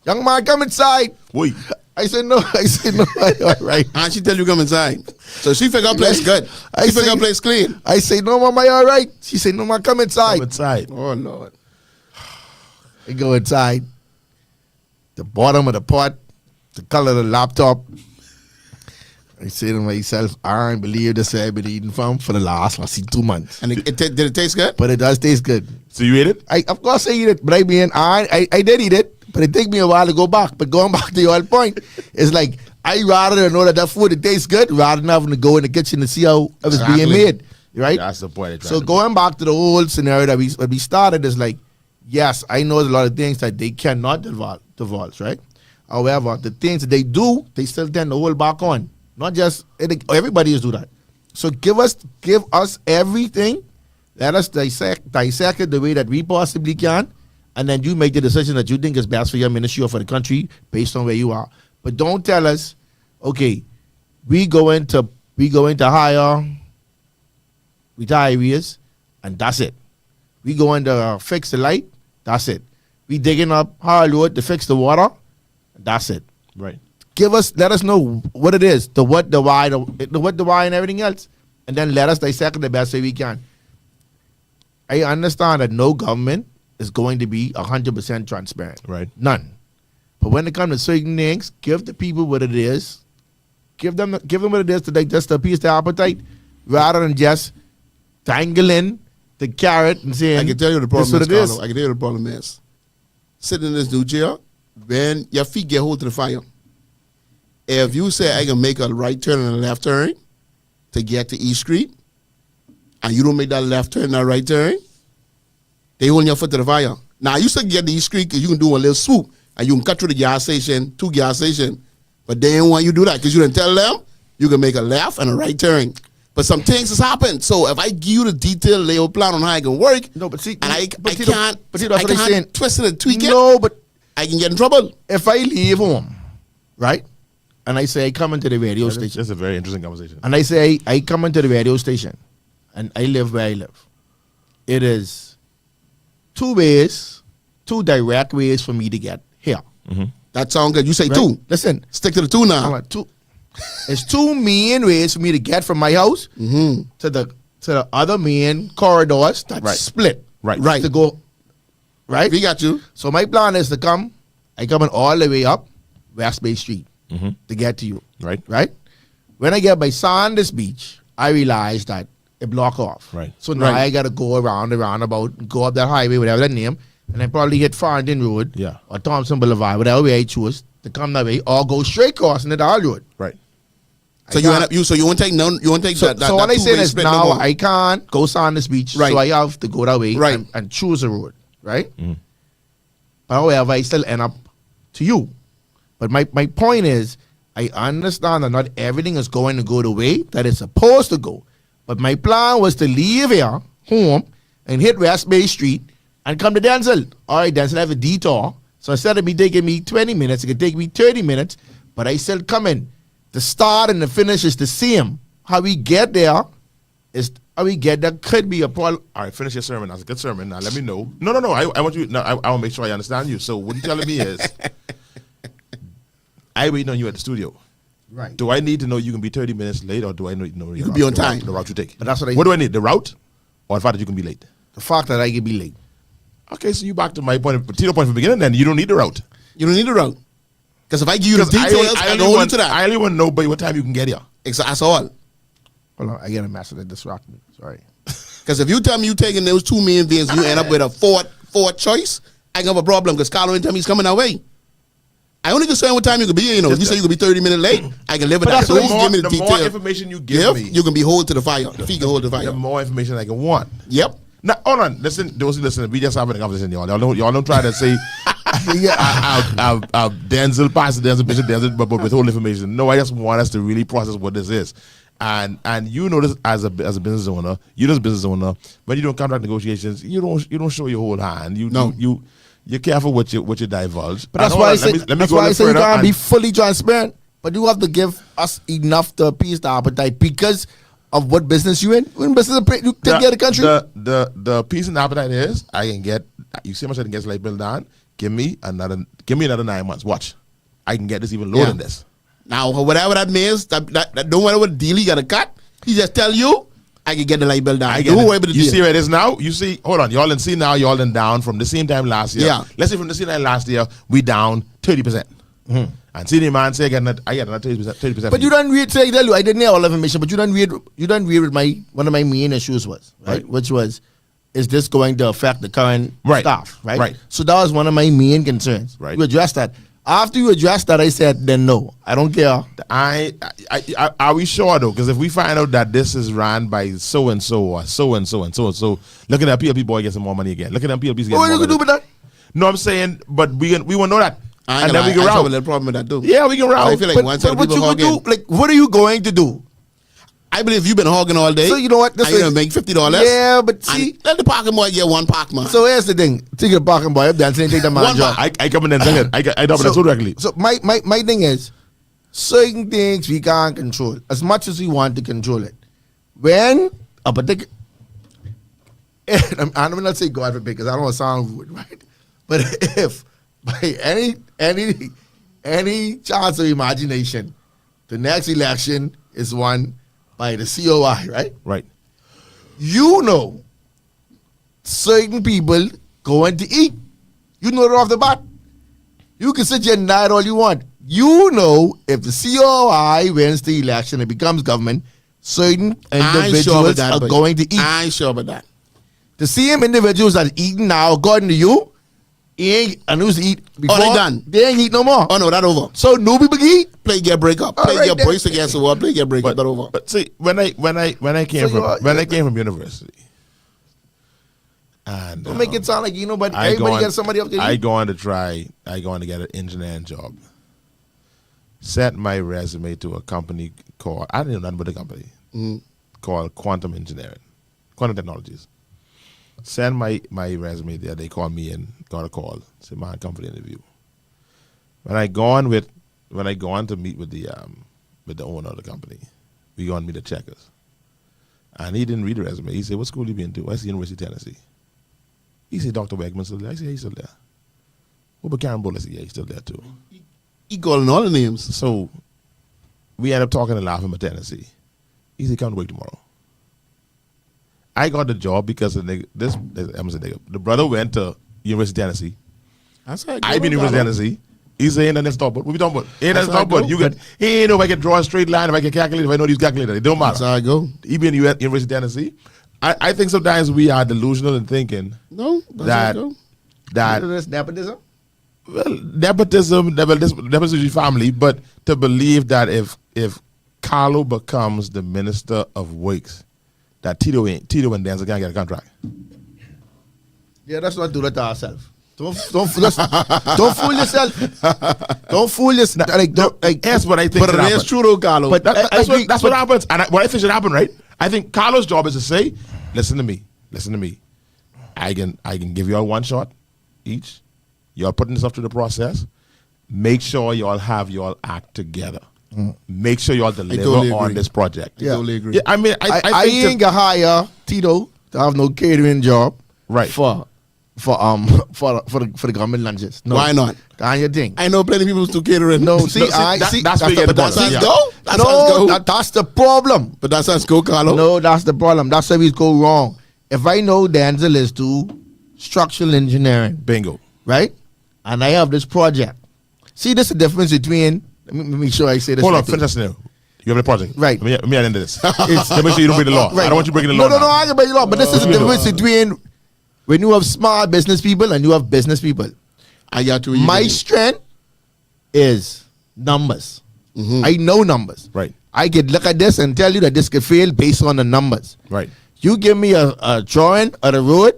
Young man, come inside. Wait. I said, no, all right. And she tell you come inside. So she figure her place good. She figure her place clean. I say, no, mama, you all right? She said, no, man, come inside. Come inside. Oh, Lord. I go inside. The bottom of the pot, the color of the laptop. I say to myself, I don't believe this I've been eating from for the last, 2 months. And did it taste good? But it does taste good. So you ate it? Of course I eat it, but I did eat it, but it take me a while to go back. But going back to your old point, it's like, I rather know that food, it tastes good, rather than having to go in the kitchen to see how it was being Exactly. made. Right? That's the point. So going back to the whole scenario that we started is like, yes, I know there's a lot of things that they cannot divulge, right? However, the things that they do, they still tend to hold back on. Not just everybody is do that. So give us everything. Let us dissect it the way that we possibly can, and then you make the decision that you think is best for your ministry or for the country based on where you are. But don't tell us, okay, we going to hire retirees, and that's it. We going to fix the light, that's it. We digging up hard road to fix the water, that's it. Right. Let us know what it is, the what, the why, the what, the why, and everything else, and then let us dissect it the best way we can. I understand that no government is going to be 100% transparent. Right. None. But when it comes to certain things, give the people what it is. Give them what it is to just appease their appetite, rather than just dangling the carrot and saying, I can tell you the "This problem what is, it is." Carlo. I can tell you the problem is. Sitting in this new chair, when your feet get hold to the fire, if you say I can make a right turn and a left turn to get to East Street, and you don't make that left turn and that right turn, they hold your foot to the fire. Now, you still get to East Street because you can do a little swoop, and you can cut through the gas station, 2 gas stations, but they didn't want you to do that because you didn't tell them you can make a left and a right turn. But some things has happened. So if I give you the detailed layout plan on how I can work, No, but see, and I Tito, can't that's what I'm saying. twist it and tweak it. No, but I can get in trouble. If I leave home, right, and I say I come into the radio station, That's a very interesting conversation. and I say I come into the radio station, and I live where I live, it is 2 ways, 2 direct ways for me to get here. That sound good. You say Right? 2. Listen, Stick to the 2 now. I'm like, 2. It's 2 main ways for me to get from my house to the other main corridors that Right. split. Right. To go. Right. We got you. So my plan is to come. I coming all the way up West Bay Street to get to you. Right. Right. When I get by Sanders Beach, I realize that it block off. Right. So now I gotta go around the roundabout, go up that highway, whatever that name, and then probably hit Farrington Road, Yeah. or Thompson Boulevard, whatever way I choose to come that way, or go straight crossing the Dahl Road. Right. So you end up so you won't take So, that. so what that I saying two-way is split now no more. I can't go Sanders Beach, Right. so I have to go that way Right. and choose a road, right? But however, I still end up to you. But my point is, I understand that not everything is going to go the way that it's supposed to go. But my plan was to leave here, home, and hit West Bay Street and come to Denczil. All right, Denczil have a detour. So instead of me taking me 20 minutes, it could take me 30 minutes, but I still come in. The start and the finish is the same. How we get there could be a problem. All right, finish your sermon. That's a good sermon. Now let me know. No. I want you. No, I want to make sure I understand you. So what you're telling me is, I waiting on you at the studio. Right. Do I need to know you can be 30 minutes late, or do I need to know You can be on time. The route you take. But that's what I- What do I need? The route, or the fact that you can be late? The fact that I could be late. Okay, so you back to my point, Tito point from the beginning. Then you don't need the route. You don't need the route. Because if I give you the 'Cause details, I only hold you want, to that. I only want to know by what time you can get here. That's all. Hold on, I get a message that distract me. Sorry. Because if you tell me you taking those 2 main vans, you end up with a fourth choice, I have a problem because Carlo didn't tell me he's coming that way. I only concern what time you could be here. You know, if you say you could be 30 minutes late, I can live with But that. that's So the please more, give me the the details. more information you give me, you can be hold to the fire. The feet can hold to the the fire. more information I can want. Yep. Now, hold on. Listen, those who listen, we just having a conversation, y'all. Y'all don't try to say, Denczil passed Denczil, Bishop Denczil, but withhold information. No, I just want us to really process what this is. And you know this as a business owner, when you do contract negotiations, you don't show your whole hand. You're careful what you divulge. But that's And why I hold on, say, let me that's go a why I little say you further can't and- be fully transparent. But you have to give us enough to appease the appetite because of what business you in. When business you take care of the country. The piece and appetite is I can get. You see how much I can get light bill down. Give me another 9 months. Watch, I can get this even lower Yeah. than this. Now, whatever that means, that don't matter what deal he got to cut, he just tell you, I can get the light bill down. I get Don't it. worry about the You deal. see where it is now? You see, hold on, y'all didn't see now, y'all done down from the same time last year. Yeah. Let's say from the same time last year, we down 30%. And see the man say I get another 30%. But you don't read. Say, I tell you, I didn't have all the information. But you don't read. You don't read what one of my main issues was right, which was, is this going to affect the current Right. staff? Right. Right. So that was one of my main concerns. Right. You addressed that. After you addressed that, I said, then no, I don't care. Are we sure though? Because if we find out that this is ran by so and so or so and so and so and so, look at that PLP boy get some more money again. Look at them PLPs getting What more you can money. do with that? No, I'm saying, but we want to know that. I And then we can have a route. little problem with that, too. Yeah, we can route. I feel like once But what people you gonna hogging, do? Like, what are you going to do? I believe you've been hogging all day. So you know what? This and you're is- going to make $50. Yeah, but see. And let the parking boy get one park, man. So here's the thing: take the parking boy up there and say, take the man One job. I come in and say it. I double that so directly. So my thing is, certain things we can't control as much as we want to control it. When a particular, I'm not say God forbid because I don't want to sound rude, right? But if by any chance of imagination, the next election is won by the COI, right? Right. You know, certain people going to eat. You know it off the bat. You can sit here and deny it all you want. You know, if the COI wins the election and becomes government, certain individuals are going to eat. I ain't sure about that. The same individuals that are eating now, according to you, ain't and used to eat before. they done? They ain't eat no more. Oh, no, that over. So no people can eat. Play get break up. All Play right, get then. brace against the wall. Play get break up. That over. But see, when I came So I came from university, and Don't make it sound like you know, but I everybody go on- got somebody up there. I go on to get an engineering job. Sent my resume to a company called, I didn't know nothing about the company, called Quantum Engineering, Quantum Technologies. Send my resume there. They called me and got a call. Said, man, come for the interview. When I go on to meet with the owner of the company, we go and meet the checkers. And he didn't read the resume. He said, what school you been to? I said, University of Tennessee. He said, Dr. Wegman's still there. I said, yeah, he's still there. What about Karen Bull? I said, yeah, he's still there too. He calling all the names. So we ended up talking and laughing about Tennessee. He said, come to work tomorrow. I got the job because the brother went to University of Tennessee. That's how it I been to University of Tennessee. He said, ain't nothing stop, but what we talking about? Ain't nothing stop, but he ain't know if I can draw a straight line, if I can calculate, if I know these calculators. It don't matter. That's how I go. He been to University of Tennessee. I think sometimes we are delusional in thinking No, that's how I go. that That's nepotism. well, nepotism is family, but to believe that if Carlo becomes the minister of works, that Tito and Denczil can't get a contract. Yeah, let's not do that to ourselves. Don't fool yourself. Don't fool yourself. That's what I think. But it is true though, Carlo. But That's what happens. And what I think should happen, right? I think Carlo's job is to say, listen to me. I can give you all one shot each. Y'all putting this up to the process. Make sure y'all have y'all act together. Make sure y'all deliver totally on agree. this project. I totally agree. Yeah, I mean, I think ain't gonna hire Tito to have no catering job. Right. For the government lunches. No. Why not? That's your thing. I know plenty of people who catering. No, see, that's where you get the That's bonus. how Yeah. it go. That's how it go. That's the problem. But that's how it go, Carlo. No, that's the problem. That's where we go wrong. If I know Denczil is to structural engineering, Bingo. right? And I have this project. See, this is the difference between. Let me make sure I say this. Hold on, right. finish that scenario. You have a project. Right. Let me end this. Let me sure you don't break the law. Right. I don't want you breaking the law. No, now. I can break the law. But this is the difference between when you have smart business people and you have business people. I got to. My strength is numbers. I know numbers. Right. I could look at this and tell you that this could fail based on the numbers. Right. You give me a drawing of the road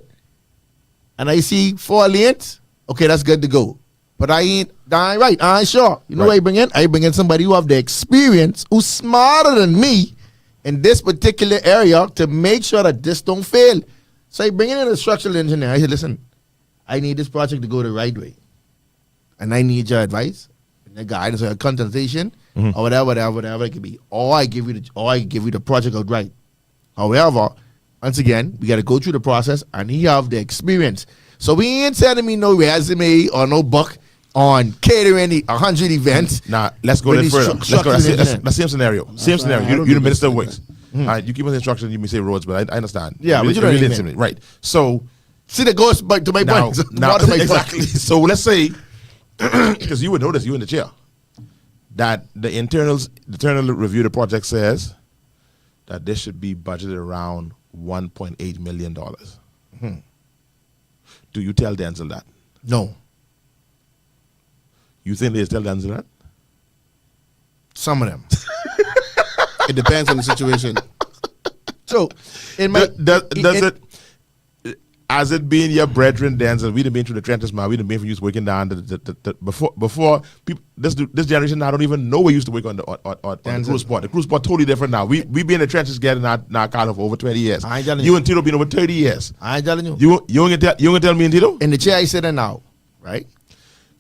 and I see 4 lanes, okay, that's good to go. But I ain't right. I ain't sure. You know what I bring in? I bring in somebody who have the experience, who's smarter than me in this particular area to make sure that this don't fail. So I bring in a structural engineer. I said, listen, I need this project to go the right way. And I need your advice, and the guidance or a consultation, or whatever it could be. Or I give you the project outright. However, once again, we got to go through the process, and he have the experience. So he ain't sending me no resume or no book on catering 100 events. Now, let's go a little further. Let's go. That's the same scenario. Same scenario. You're the minister of works. All right, you give us instructions, you may say roads, but I understand. Yeah, but you don't listen to me. Right. So, See, that goes back to my point. now To my point. exactly. So let's say, because you would notice, you in the chair, that the internal review of the project says that this should be budgeted around $1.8 million. Do you tell Denczil that? No. You think they tell Denczil that? Some of them. It depends on the situation. So, in my Does it, as it being your brethren, Denczil, we done been through the trenches, man. We done been from used working down before people. This generation now don't even know we used to work on the cruise port. The cruise port totally different now. We been in the trenches getting our Carlo for over 20 years. I ain't telling You you. and Tito been over 30 years. I ain't telling you. You ain't gonna tell me and Tito? In the chair I sit in now, right?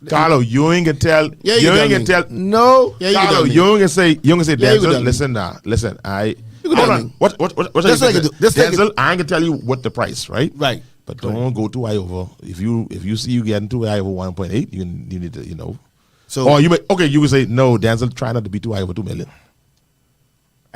Carlo, you ain't gonna tell. Yeah, you you ain't gonna tell tell. No. Yeah, you Carlo, tell me. you ain't gonna say. You ain't gonna say. Yeah, you Denczil, tell me. listen now. Listen, You can hold tell on. me. What This you like think? it do- this like it- Denczil, I ain't gonna tell you what the price, right? Right. But don't go too high over. If you see you getting too high over 1.8, you need to So or you can say no. Denczil, try not to be too high over 2 million.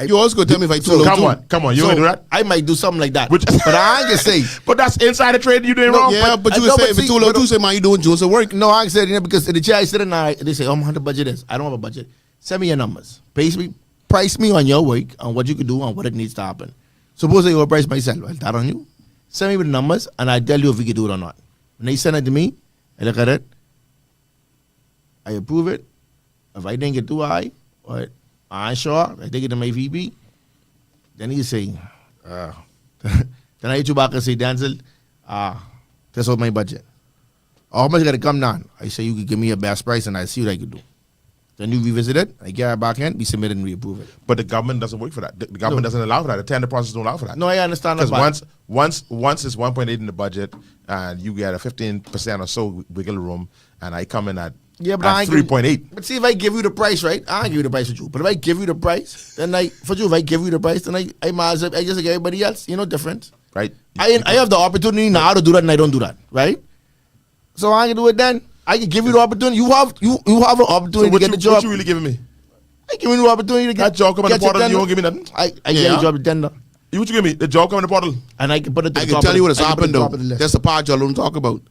You also gonna tell me if I too low Come on, you so gonna do that? I might do something like that. Which- but I ain't gonna say. But that's insider trade. You doing wrong. Yeah, but you no, would say but if it's see, too low but- too, say man, you doing Jones of work. No, I ain't saying that because in the chair I sit in now, they say, how much the budget is. I don't have a budget. Send me your numbers. Price me on your work, on what you could do, on what it needs to happen. Suppose I overprice myself. Well, that on you. Send me the numbers, and I tell you if we can do it or not. When they send it to me, I look at it. I approve it. If I think it too high, or I ain't sure, I take it to my VP. Then he say, then I hit you back and say, Denczil, that's all my budget. How much got to come down? I say you could give me a best price and I see what I could do. Then you revisit it, I get it back in, we submit it and we approve it. But the government doesn't work for that. The government doesn't allow for that. The tender process don't allow for that. No, I understand that. Because once it's 1.8 in the budget and you get a 15% or so wiggle room, and I come in at Yeah, but I at ain't 3.8. But see, if I give you the price, right? I ain't give you the price for you. But if I give you the price, then if I give you the price, then I might as well, I just like everybody else, different. Right. I have the opportunity now to do that, and I don't do that, right? So I can do it then. I can give you the opportunity. You have an opportunity to get the job. What you really giving me? I give you the opportunity to get That job come in the portal, you won't give me nothing? I get the job to tender. What you give me? The job come in the portal? And I can put it to I the can top tell of you the- what has I can put it happened to the though. top of the list. That's the part y'all don't talk about.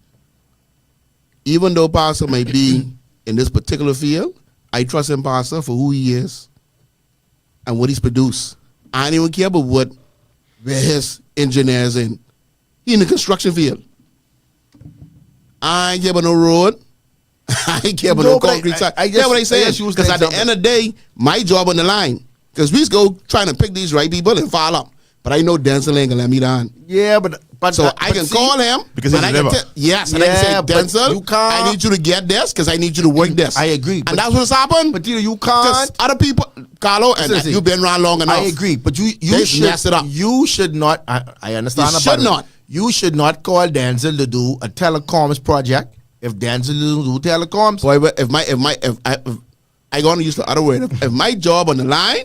Even though Pastor may be in this particular field, I trust him, Pastor, for who he is and what he's produced. I don't even care about where his engineers in. He in the construction field. I ain't care about no road. I ain't care about no but concrete side. I You know what I just say? use Because the at the example. end of the day, my job on the line. Because we just go trying to pick these right people and file up. But I know Denczil ain't gonna let me down. Yeah, but So I can call him Because and he's I can deliver. yes, and I can Yeah, say, but Denczil, you can't- I need you to get this because I need you to work this. I agree, but- and that's what's happened. But Tito, you Because can't. other people, Carlo, and Listen, you've been around long enough. I agree, but They you should mess it up. You should not. I understand. You about should it. not. You should not call Denczil to do a telecoms project if Denczil do telecoms. Boy, but if I gonna use the other word. If my job on the line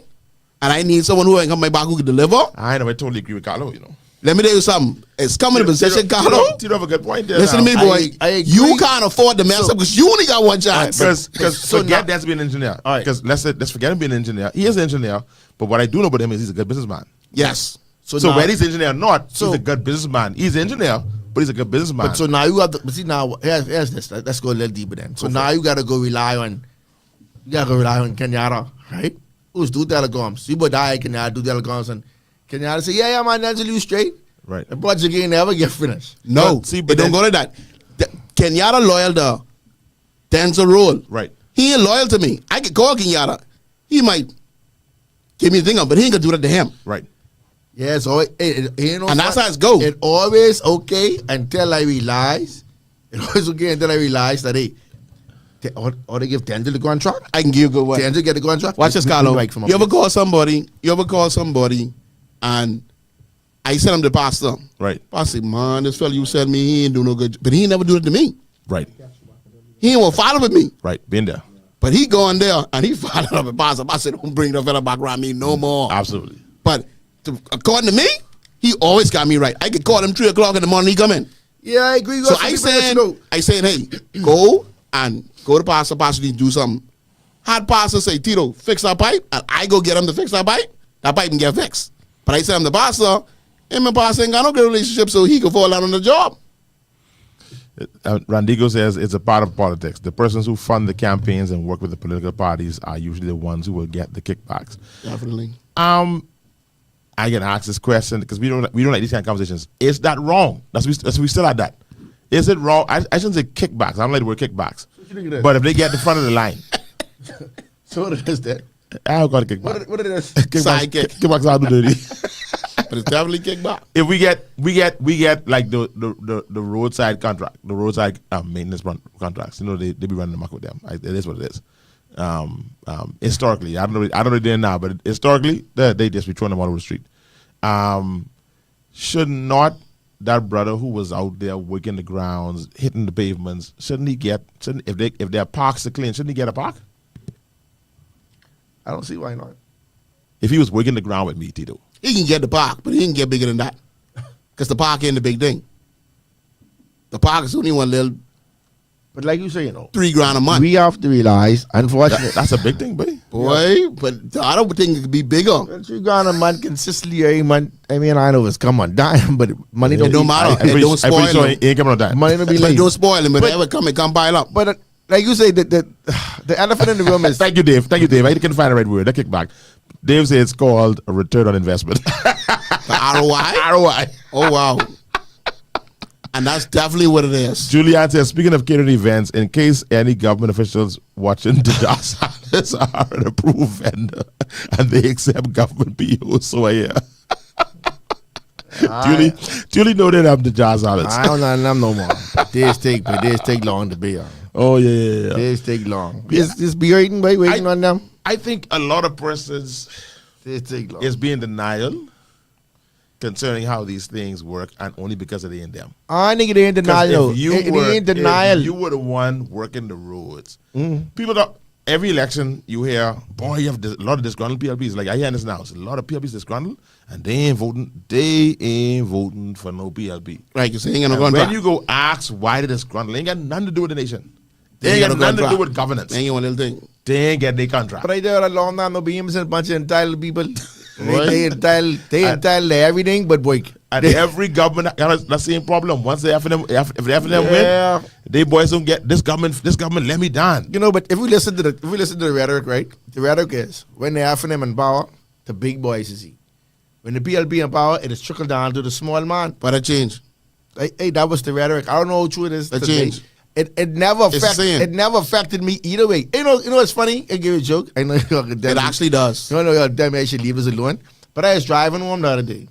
and I need someone who ain't come my back who can deliver, I know, I totally agree with Carlo, let me tell you something. It's coming to position, Carlo. Tito have a good point there. Listen to me, boy. I agree. You can't afford to mess up because you only got one chance. Because So forget now- that's being an engineer. All right. Because let's forget him being an engineer. He is an engineer, but what I do know about him is he's a good businessman. Yes. So now- whether he's an engineer or not, So- he's a good businessman. He's an engineer, but he's a good businessman. But so now you have to. But see now, here's this. Let's go a little deeper then. So now you gotta go rely on. You gotta go rely on Kenyatta, right? Who's do telecoms? You but die Kenyatta do telecoms and Kenyatta say, yeah, man, that's you straight. Right. The project ain't never get finished. No, But see, it but don't then- go to that. Kenyatta loyal to Denczil role. Right. He ain't loyal to me. I could call Kenyatta. He might give me a thing up, but he ain't gonna do that to him. Right. Yeah, so it ain't no And that's fun. how it's go. It always okay until I realize. It always okay until I realize that or they give Denczil the contract. I can give you a good one. Denczil get the contract. Watch this, We Carlo. bike from up You ever there. call somebody and I send him to pastor. Right. Pastor say, man, this fella you sent me, he ain't do no good. But he ain't never do it to me. Right. He ain't want to follow with me. Right. Been there. But he going there and he followed up with pastor. I said, don't bring the fella back around me no more. Absolutely. But according to me, he always got me right. I could call him 3 o'clock in the morning, he come in. Yeah, I agree. So I said, hey, go to pastor. Pastor need to do something. Had pastor say, Tito, fix that pipe, and I go get him to fix that pipe can get fixed. But I said, I'm the pastor, him and pastor ain't got no good relationship, so he can fall out on the job. Randigo says it's a part of politics. The persons who fund the campaigns and work with the political parties are usually the ones who will get the kickbacks. Definitely. I get asked this question because we don't like these kind of conversations. Is that wrong? We still at that. Is it wrong? I shouldn't say kickbacks. I don't like the word kickbacks. But if they get the front of the line, So what is that? I don't got a kickback. What it is? Sidekick. Kickbacks are dirty. But it's definitely kickback. If we get like the roadside contract, the roadside maintenance contracts. You know they be running the muck with them. It is what it is. Historically, I don't know what they're now, but historically they just be throwing them all over the street. Should not that brother who was out there working the grounds, hitting the pavements, if their parks are clean, shouldn't he get a park? I don't see why not. If he was working the ground with me, Tito. He can get the park, but he can get bigger than that. Because the park ain't the big thing. The park is only one little But like you say, $3,000 a month. we have to realize, unfortunately, That's a big thing, buddy. Boy, but the other thing could be bigger. $3,000 a month consistently every month. I mean, I know it's come on dime, but money don't It don't be- matter. I'm It don't spoil pretty sure him. he ain't coming on that. Money don't be But late. it don't spoil him. But But- they ever come pile up. But like you say, the elephant in the room is Thank you, Dave. I can find the right word. That kickback. Dave says it's called a return on investment. The ROI? ROI. Oh, wow. And that's definitely what it is. Julian says, speaking of catering events, in case any government officials watching the Dajaz are an approved vendor and they accept government POs, so I hear. Julie noted I'm the Jazz Alice. I don't know them no more. Days take long to be on. Oh, yeah. Days take long. Just be waiting on them. I think a lot of persons Days take long. is being denial concerning how these things work, and only because of they in them. I nigga, they in denial. If you They were, in denial. if you were the one working the roads, people don't. Every election you hear, boy, you have a lot of disgruntled PLPs. Like I hear this now, it's a lot of PLPs disgruntled, and they ain't voting. They ain't voting for no PLP. Right, you're saying, and And when back. you go ask why they disgruntled, they ain't got nothing to do with the nation. They ain't got nothing to do with governance. Ain't one little thing. They ain't get their contract. But I there a long time no be a bunch of entitled people. Right. They entitled to everything but boy. And every government got that same problem. Once they FNM, if they FNM Yeah. win, they boys don't get this government. This government let me down. You know, but if we listen to the rhetoric, right? The rhetoric is when they have them in power, the big boys is he. When the PLP in power, it is trickle down to the small man. But that change. Hey, that was the rhetoric. I don't know how true it is. That today. change. It never It's the same. it never affected me either way. You know what's funny? I give you a joke. I know you're It actually does. No, you're damn I should leave us alone. But I was driving home the other day.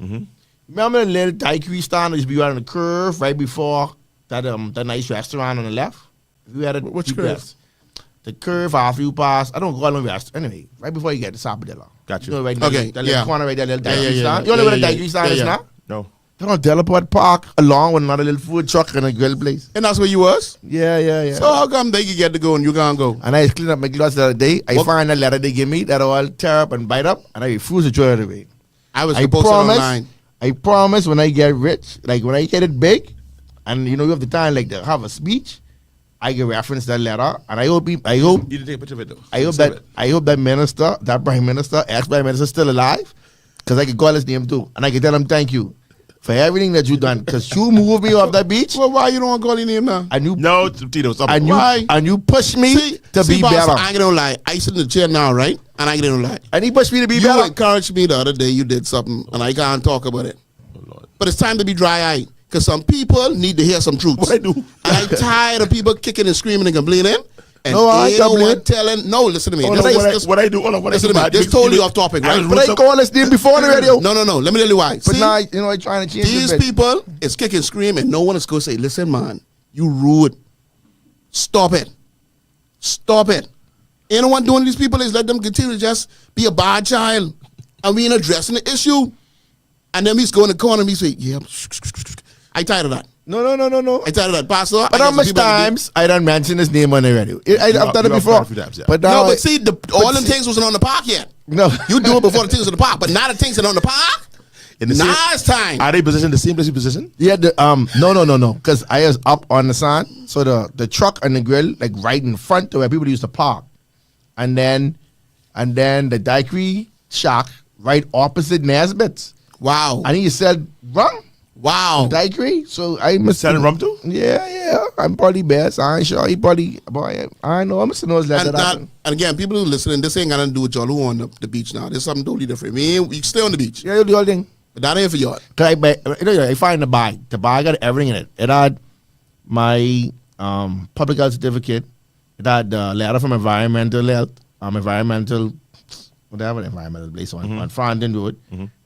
Remember the little daiquiri stand that used to be right on the curve right before that nice restaurant on the left? We had a Which deep curve? left. The curve after you pass. I don't call it restaurant. Anyway, right before you get to Sapodilla. Got you. You know, right Okay, that little yeah. corner right there, little daiquiri yeah, stand. yeah, You know where the yeah, daiquiri stand is yeah. now? No. They're on Delaport Park along with another little food truck and a grill place. And that's where you was? Yeah. So how come they can get to go and you can't go? And I cleaned up my glass the other day. I What? find that letter they give me that all tear up and bite up, and I refuse to throw it away. I was I supposed to online. promise when I get rich, like when I get it big, and you know you have the time like to have a speech, I can reference that letter, and I hope You didn't take a picture of it though. I hope Save that it. I hope that minister, that prime minister, ex-prime minister, still alive, because I can call his name too, and I can tell him thank you for everything that you done, because you moved me off that beach, Well, why you don't want to call your name now? and you No, Tito, stop. and it. you Why? and you pushed me to be boss, better, I ain't gonna lie. I sit in the chair now, right? And I ain't gonna lie. and he pushed me to be You better. encouraged me the other day. You did something, and I can't talk about it. Oh, Lord. But it's time to be dry-eyed, because some people need to hear some truths. What I do? And I'm tired of people kicking and screaming and complaining. And No, I ain't no complain. one telling. No, listen to me. Oh, This- no, this- what I do? Hold on, what I listen do? to me. man? This You- totally you- off topic, I right? was But I roots call his name before on the radio. No. Let me tell you why. But See, now, you know, I trying to change these it. people is kick and scream, and no one is going to say, listen, man, you rude. Stop it. Stop it. Ain't no one doing these people is let them continue to just be a bad child. And we ain't addressing the issue. And then he's going to the corner and he say, yeah, I tired of that. No. I tired of that, Pastor. But how much times I done mentioned his name on the radio? I've done it you have before. done it a few times, yeah. But No, now, but see, all them things wasn't on the park yet. no. You do it before the things was on the park, but now the things are on the park. In the Now same- it's time. Are they positioned the same place you position? Yeah, no. Because I was up on the sign, so the truck and the grill like right in front of where people used to park, and then the daiquiri shack right opposite Nesbitt's. Wow. And he said rum Wow. daiquiri, so I must Selling rum too? Yeah. I'm probably best. I ain't sure. He probably boy. I know. I must know that And, happened. and again, people who listening, this ain't got nothing to do with y'all who on the beach now. There's something totally different. We stay on the beach, Yeah, you do all thing. but that ain't for y'all. Cause I find the bag. The bag got everything in it. It had my public health certificate. It had the letter from environmental health, environmental place on Frondon Road.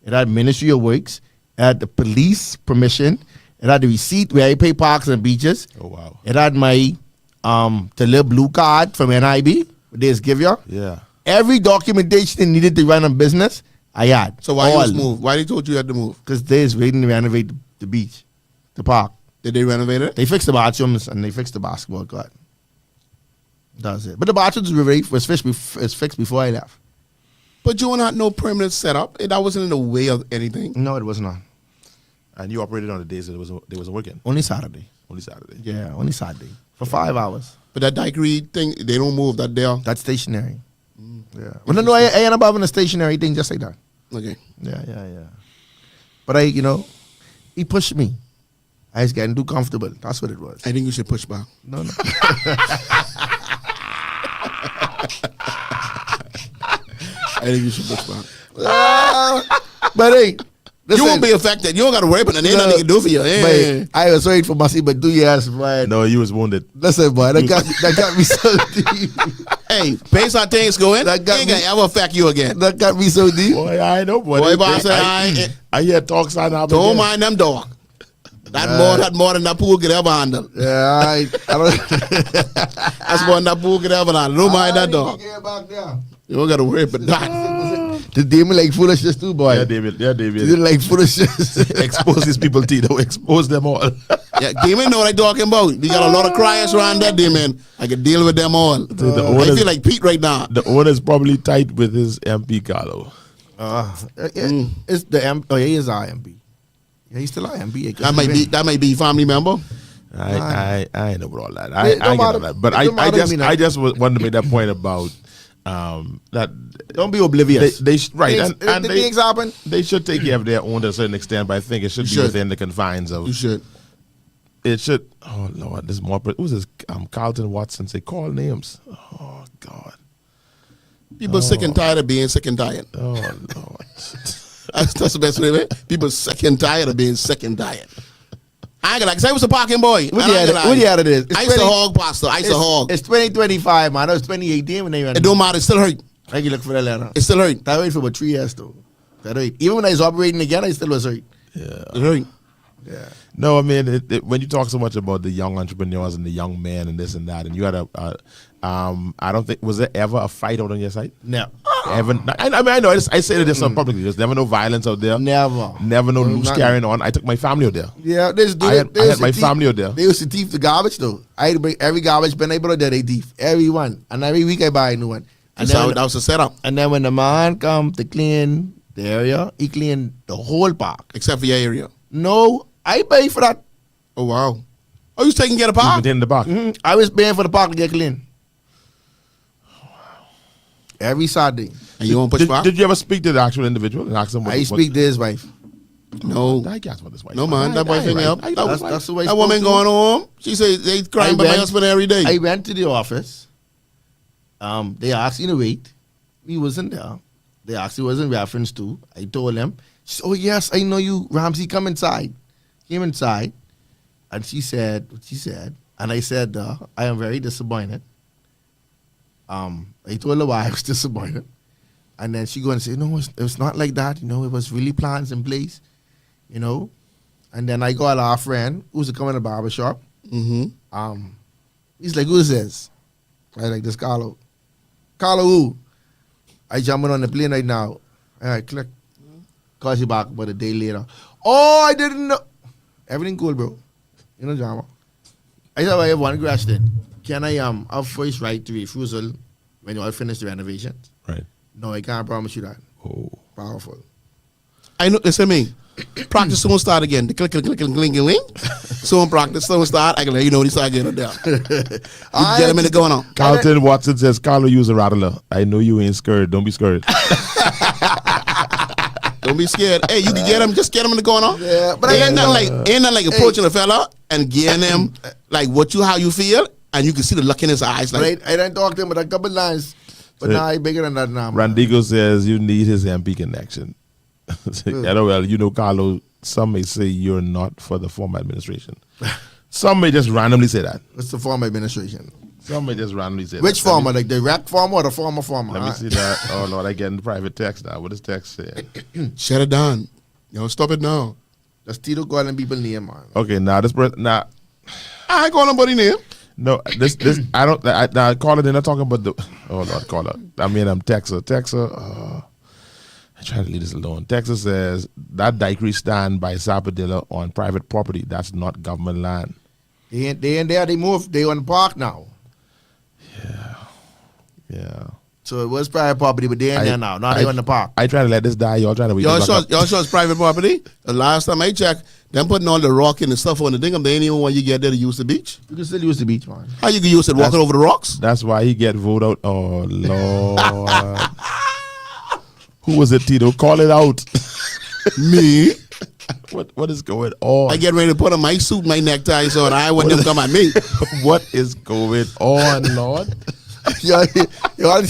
It had Ministry of Works. It had the police permission. It had the receipt where I pay parks and beaches. Oh, wow. It had my the little blue card from NIB. They just give you Yeah. every documentation they needed to run a business. I had. So why you all. just move? Why they told you had to move? Because they was waiting to renovate the beach, the park. Did they renovate it? They fixed the bathrooms and they fixed the basketball court. That's it. But the bathrooms was fixed before I left. But you had no permanent setup. That wasn't in the way of anything. No, it was not. And you operated on the days that they wasn't working. Only Saturday. Only Saturday. Yeah, only Saturday. For 5 hours. But that daiquiri thing, they don't move that there. That's stationary. Yeah. Well, no, I ain't about having a stationary thing just like that. Okay. Yeah. But he pushed me. I was getting too comfortable. That's what it was. I think you should push back. No. I think you should push back. But hey, listen, You won't be affected. You don't got to worry about it. Ain't nothing they can do for you. Yeah. But I was waiting for my seat, but 2 years, boy. No, you was wounded. Listen, boy, that got me so deep. Hey, based on things going, That got ain't me- gonna ever affect you again. That got me so deep. Boy, I know, boy. Boy, boss, I hear talks on happen. don't mind them dog. That more than that pool could ever handle. Yeah, I don't. That's more than that pool could ever handle. Don't mind that dog. Back there. You don't got to worry about that. The demon like foolishness too, boy. Yeah, David. Yeah, David. He didn't like foolishness. Expose these people, Tito. Expose them all. Yeah, demon know what I'm talking about. We got a lot of criers around that demon. I can deal with them all. The I owners- feel like Pete right now. The owner's probably tight with his MP, Carlo. It's the oh, yeah, he is our MP. Yeah, he's still our MP. That might be family member. I ain't know about all that. It I don't get all matter. that. But It don't matter to me now. I just wanted to make that point about that Don't be oblivious. they right and they things happen. they should take care of their own to a certain extent, but I think it should be should. within the confines of You should. it should. Oh Lord, this more. Who's this? Carlton Watson say call names. Oh God. People sick and tired of being sick and tired. Oh Lord. That's the best way, man. People sick and tired of being sick and tired. I ain't gonna lie, 'cause I was a parking boy. What the other is? I used to hog, Pastor. I used to hog. It's 2025, man. That was 2018 when they ran. It don't matter. It still hurt. I can look for that letter. It still hurt. That wait for about 3 years though. That wait. Even when I was operating again, I still was hurt. It hurt. Yeah. No, I mean when you talk so much about the young entrepreneurs and the young man and this and that, and you had I don't think was there ever a fight out on your site? No. Ever? I mean I know I say this on publicly. There's never no violence out there. Never. Never no loose Nothing. carrying on. I took my family out there. Yeah, they I had my family out there. They used to thief the garbage though. I had to bring every garbage bin I brought there, they thief. Every one. And every week I buy a new one. And So then, that was the setup. and then when the man come to clean the area, he clean the whole park. Except for your area. No, I pay for that. Oh, wow. Oh, you taking care of the park? Within the box. I was paying for the park to get clean. Every Saturday. And you won't push back? Did you ever speak to the actual individual and ask them what I speak to his wife. No. I guess what this wife. No, man. That boy thing up. That's the way That woman going home. She said they crying by my husband every day. I went to the office. They asked me to wait. He wasn't there. They asked he was in reference to. I told them. She said, oh, yes, I know you. Ramsey, come inside. Came inside. And she said what she said. And I said, I am very disappointed. I told her why I was disappointed. And then she go and say, no, it's not like that. You know, it was really plans in place. You know. And then I got our friend who's coming to the barbershop. Mm-hmm. He's like, who's this? I like this Carlo. Carlo who? I jumping on the plane right now. All right, click. Call you back about a day later. Oh, I didn't know. Everything cool, bro. You know, drama. I said, I have one question. Can I have first right to refusal when you all finish the renovations? Right. No, I can't promise you that. Oh. Powerful. I know. Listen to me. Practice someone start again. The click, click, click, click, click, click. Someone practice, someone start. I can let you know when he start getting it down. You get a minute going on. Carlton Watson says, Carlo, use a rattler. I know you ain't scared. Don't be scared. Don't be scared. Hey, you can get him. Just get him in the going on. Yeah, but ain't nothing like approaching a fella and getting him like how you feel, and you can see the look in his eyes. Like, But I didn't talk to him but a couple lines. But now I bigger than that now. man. Randigo says, you need his MP connection. LOL, you know, Carlo, some may say you're not for the former administration. Some may just randomly say that. What's the former administration? Some may just randomly say Which that. former? Like the rap former or the former? Let me see that. Oh, Lord, I get in the private text now. What does text say? shut it down. Yo, stop it now. That's Tito calling people name, man. Okay, now this person, now, I ain't calling nobody name. no, this, I don't, now, Carlo, they're not talking about the, oh, Lord, Carlo. I mean, I'm Texas, I'm trying to leave this alone. Texas says that daiquiri stand by Sappadilla on private property. That's not government land. They ain't there. They moved. They on the park now. Yeah. So it was private property, but they ain't there now. Now they on the park. I try to let this die. Y'all trying to wait. Y'all till back up. sure it's private property? The last time I checked, them putting all the rock and the stuff on the thing, they ain't even want you get there to use the beach. You can still use the beach, man. How you can use it walking over the rocks? That's why he get voted out. Oh Lord. Who was it, Tito? Call it out. Me? What is going on? I get ready to put on my suit, my necktie, so I want them to come at me. What is going on, Lord? But you know where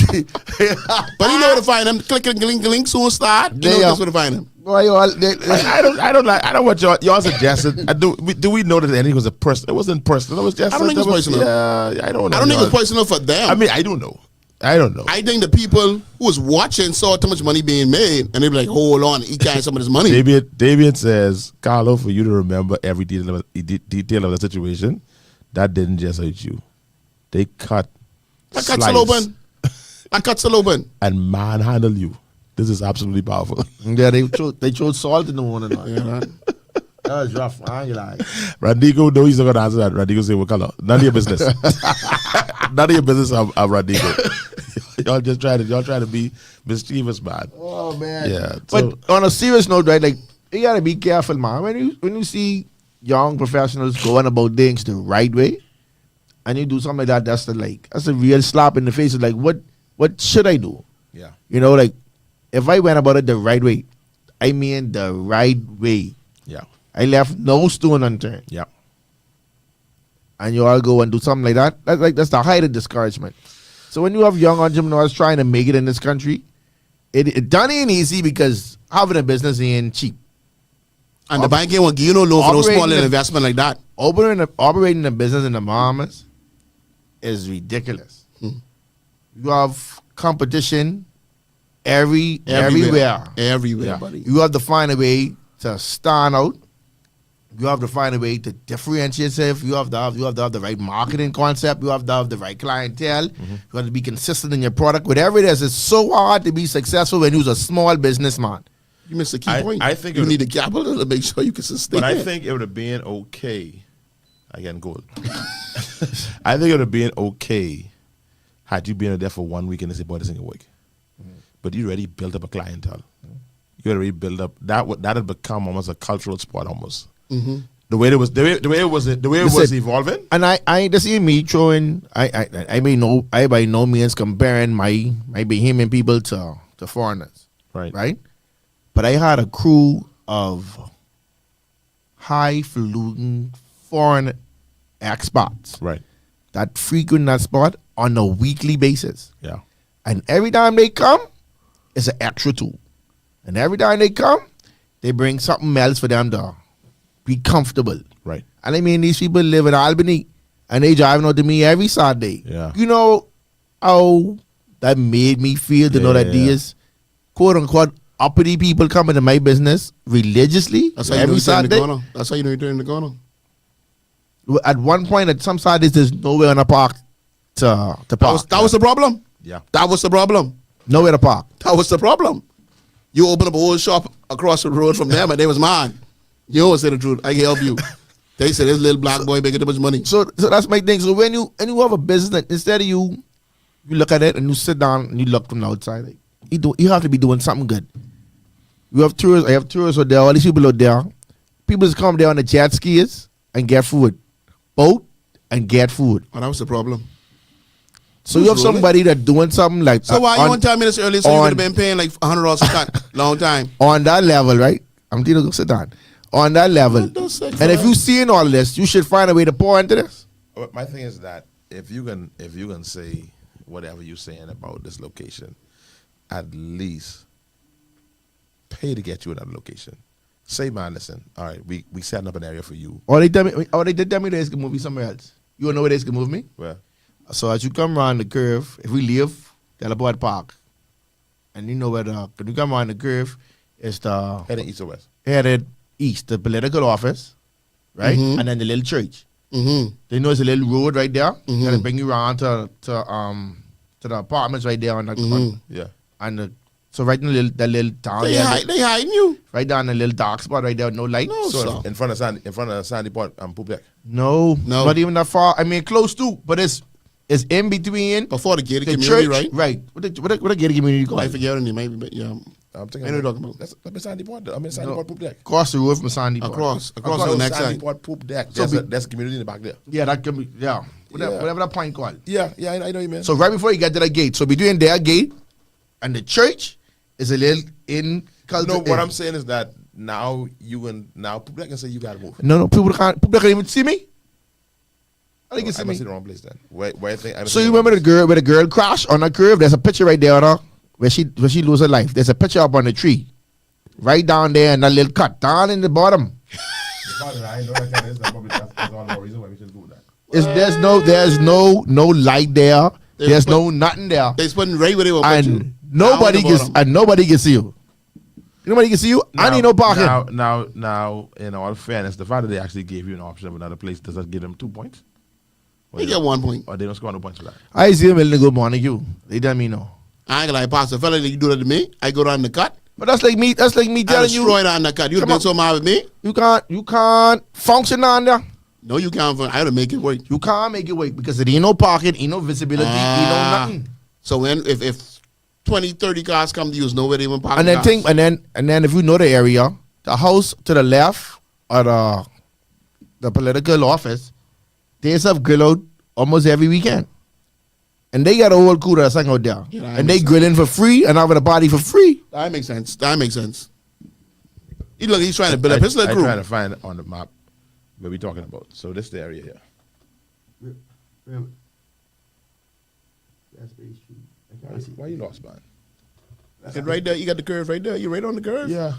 to find them. Click, click, link, link, soon start. You know that's where to find them. Boy, I don't want y'all suggested. Do we know that anything was a person? It wasn't personal. It was just. I don't think it's personal. Yeah, I don't know. I don't think it's personal for them. I mean, I don't know. I don't know. I think the people who was watching saw too much money being made, and they be like, hold on, he got some of this money. David says, Carlo, for you to remember every detail of the situation, that didn't just hurt you. They cut. I cut still open. I cut still open. and manhandle you. This is absolutely powerful. Yeah, they throw salt in the one and all. You know? That was rough. I ain't like. Randigo, no, he's not gonna answer that. Randigo say, "What color? None of your business. None of your business." I'm Randigo. y'all trying to be mischievous, man. Oh man. Yeah. But on a serious note, right? Like you gotta be careful, man. When you see young professionals going about things the right way, and you do something like that, that's a real slap in the face. It's like, what should I do? yeah. You know, like if I went about it the right way, I mean the right way. Yeah. I left no stone unturned. Yeah. And you all go and do something like that. That's the height of discouragement. So when you have young entrepreneurs trying to make it in this country, it done ain't easy because having a business ain't cheap. And the bank ain't want to give you no loan for no Operating small the- investment like that. Operating a business in the Bahamas is ridiculous. You have competition everywhere. Everywhere, buddy. You have to find a way to stand out. You have to find a way to differentiate yourself. You have to have the right marketing concept. You have to have the right clientele. You have to be consistent in your product. Whatever it is, it's so hard to be successful when you're a small businessman. You missed a key I- point. I think you it- need the capital to make sure you can sustain But I it. think it would have been okay. Again, gold. I think it would have been okay had you been there for 1 week and they say, "Boy, this ain't gonna work." But you already built up a clientele. You already built up that had become almost a cultural sport almost. The way it was Listen, evolving. And I ain't just see me throwing. I by no means comparing my Bahamian people to foreigners, Right. right? But I had a crew of highfalutin foreign expats Right. that frequent that spot on a weekly basis. Yeah. And every time they come, it's an extra tool. And every time they come, they bring something else for them to be comfortable. Right. And I mean, these people live in Albany, and they driving out to me every Saturday. Yeah. You know how that made me feel to know that Yeah. these quote unquote uppity people coming to my business religiously That's how you know every you're turning the Saturday. corner. That's how you know you're turning the corner. At one point, at some Saturdays, there's nowhere in the park to park. That was the problem. Yeah. That was the problem. Nowhere to park. That was the problem. You open up a whole shop across the road from them, and they was mine. You always say the truth. I can help you. They said this little black boy making too much money. So that's my thing. So when you have a business, instead of you look at it and you sit down and you look from the outside, like, you have to be doing something good. You have tourists. I have tourists out there. All these people out there. People just come there on the jet skis and get food, boat and get food. Oh, that was the problem. So you have Really? somebody that doing something like So why you want to tell me this earlier? So you on- would have been paying like $100 a cut. Long time. on that level, right? I'm going to sit down. On that level, Don't say and if that. you seeing all this, you should find a way to pour into this. But my thing is that if you can say whatever you're saying about this location, at least pay to get you another location. Say, man, listen, all right, we setting up an area for you. Or they did tell me they can move me somewhere else. You wanna know where they can move me? Well, So as you come around the curve, if we leave Delabord Park, and you know where when you come around the curve, it's the heading east or west. headed east, the political office, right? And then the little church. Mm-hmm. They know it's a little road right there. That'll bring you around to the apartments right there on the Yeah. so right in that little town They, there, they hiding you. right down the little dark spot right there, no light. No, So sir. in front of Sandy Port and Poop Deck. No, No. not even that far. I mean, close to, but it's in between Before the gated the community, church, right? What the gated community called? I forget it. Maybe, but yeah. I'm thinking I know what you're talking about. That's in Sandy Port. I'm in Sandy Port Poop Deck. Across the road from Sandy Point. Across I'm to the calling next Sandy side. Port Poop Deck. So There's a community in the back there. Yeah, that can be. Yeah, Yeah. whatever that point called. Yeah, I know you, man. So right before you get to that gate, so between their gate and the church is a little in. no, what I'm saying is that now Poop Deck can say you gotta move. No, people can't even see me. How they can see I me? must see the wrong place then. Where I think I So you remember the girl where the girl crashed on that curve? There's a picture right there, where she lose her life. There's a picture up on the tree, right down there, and that little cut down in the bottom. There's no light there. There's no nothing there, They putting right where they were putting you. and nobody can see you. Nobody can see you. I need no parking. Now, in all fairness, the fact that they actually gave you an option of another place, does that give them 2 points? They get 1 point. Or they don't score no points for that? I see them in the good morning. You. They tell me no. I ain't gonna lie, Pastor. Fella, you do that to me. I go down the cut. But that's like me telling you. I destroy down the cut. You been so mad with me? You can't function on there. No, you can't. I gotta make it work. You can't make it work because it ain't no parking, ain't no visibility, ain't no nothing. So when if 20, 30 cars come to you, there's nowhere they even park. And then and then if you know the area, the house to the left or the political office, they have grill out almost every weekend. And they got a whole crew that's out there. Yeah, and they grilling for free and having a party for free. That makes sense. He's trying to build up his little I'm crew. trying to find on the map where we're talking about. So this is the area here. Why you lost, man? And right there, you got the curve right there. You right on the curve. Yeah.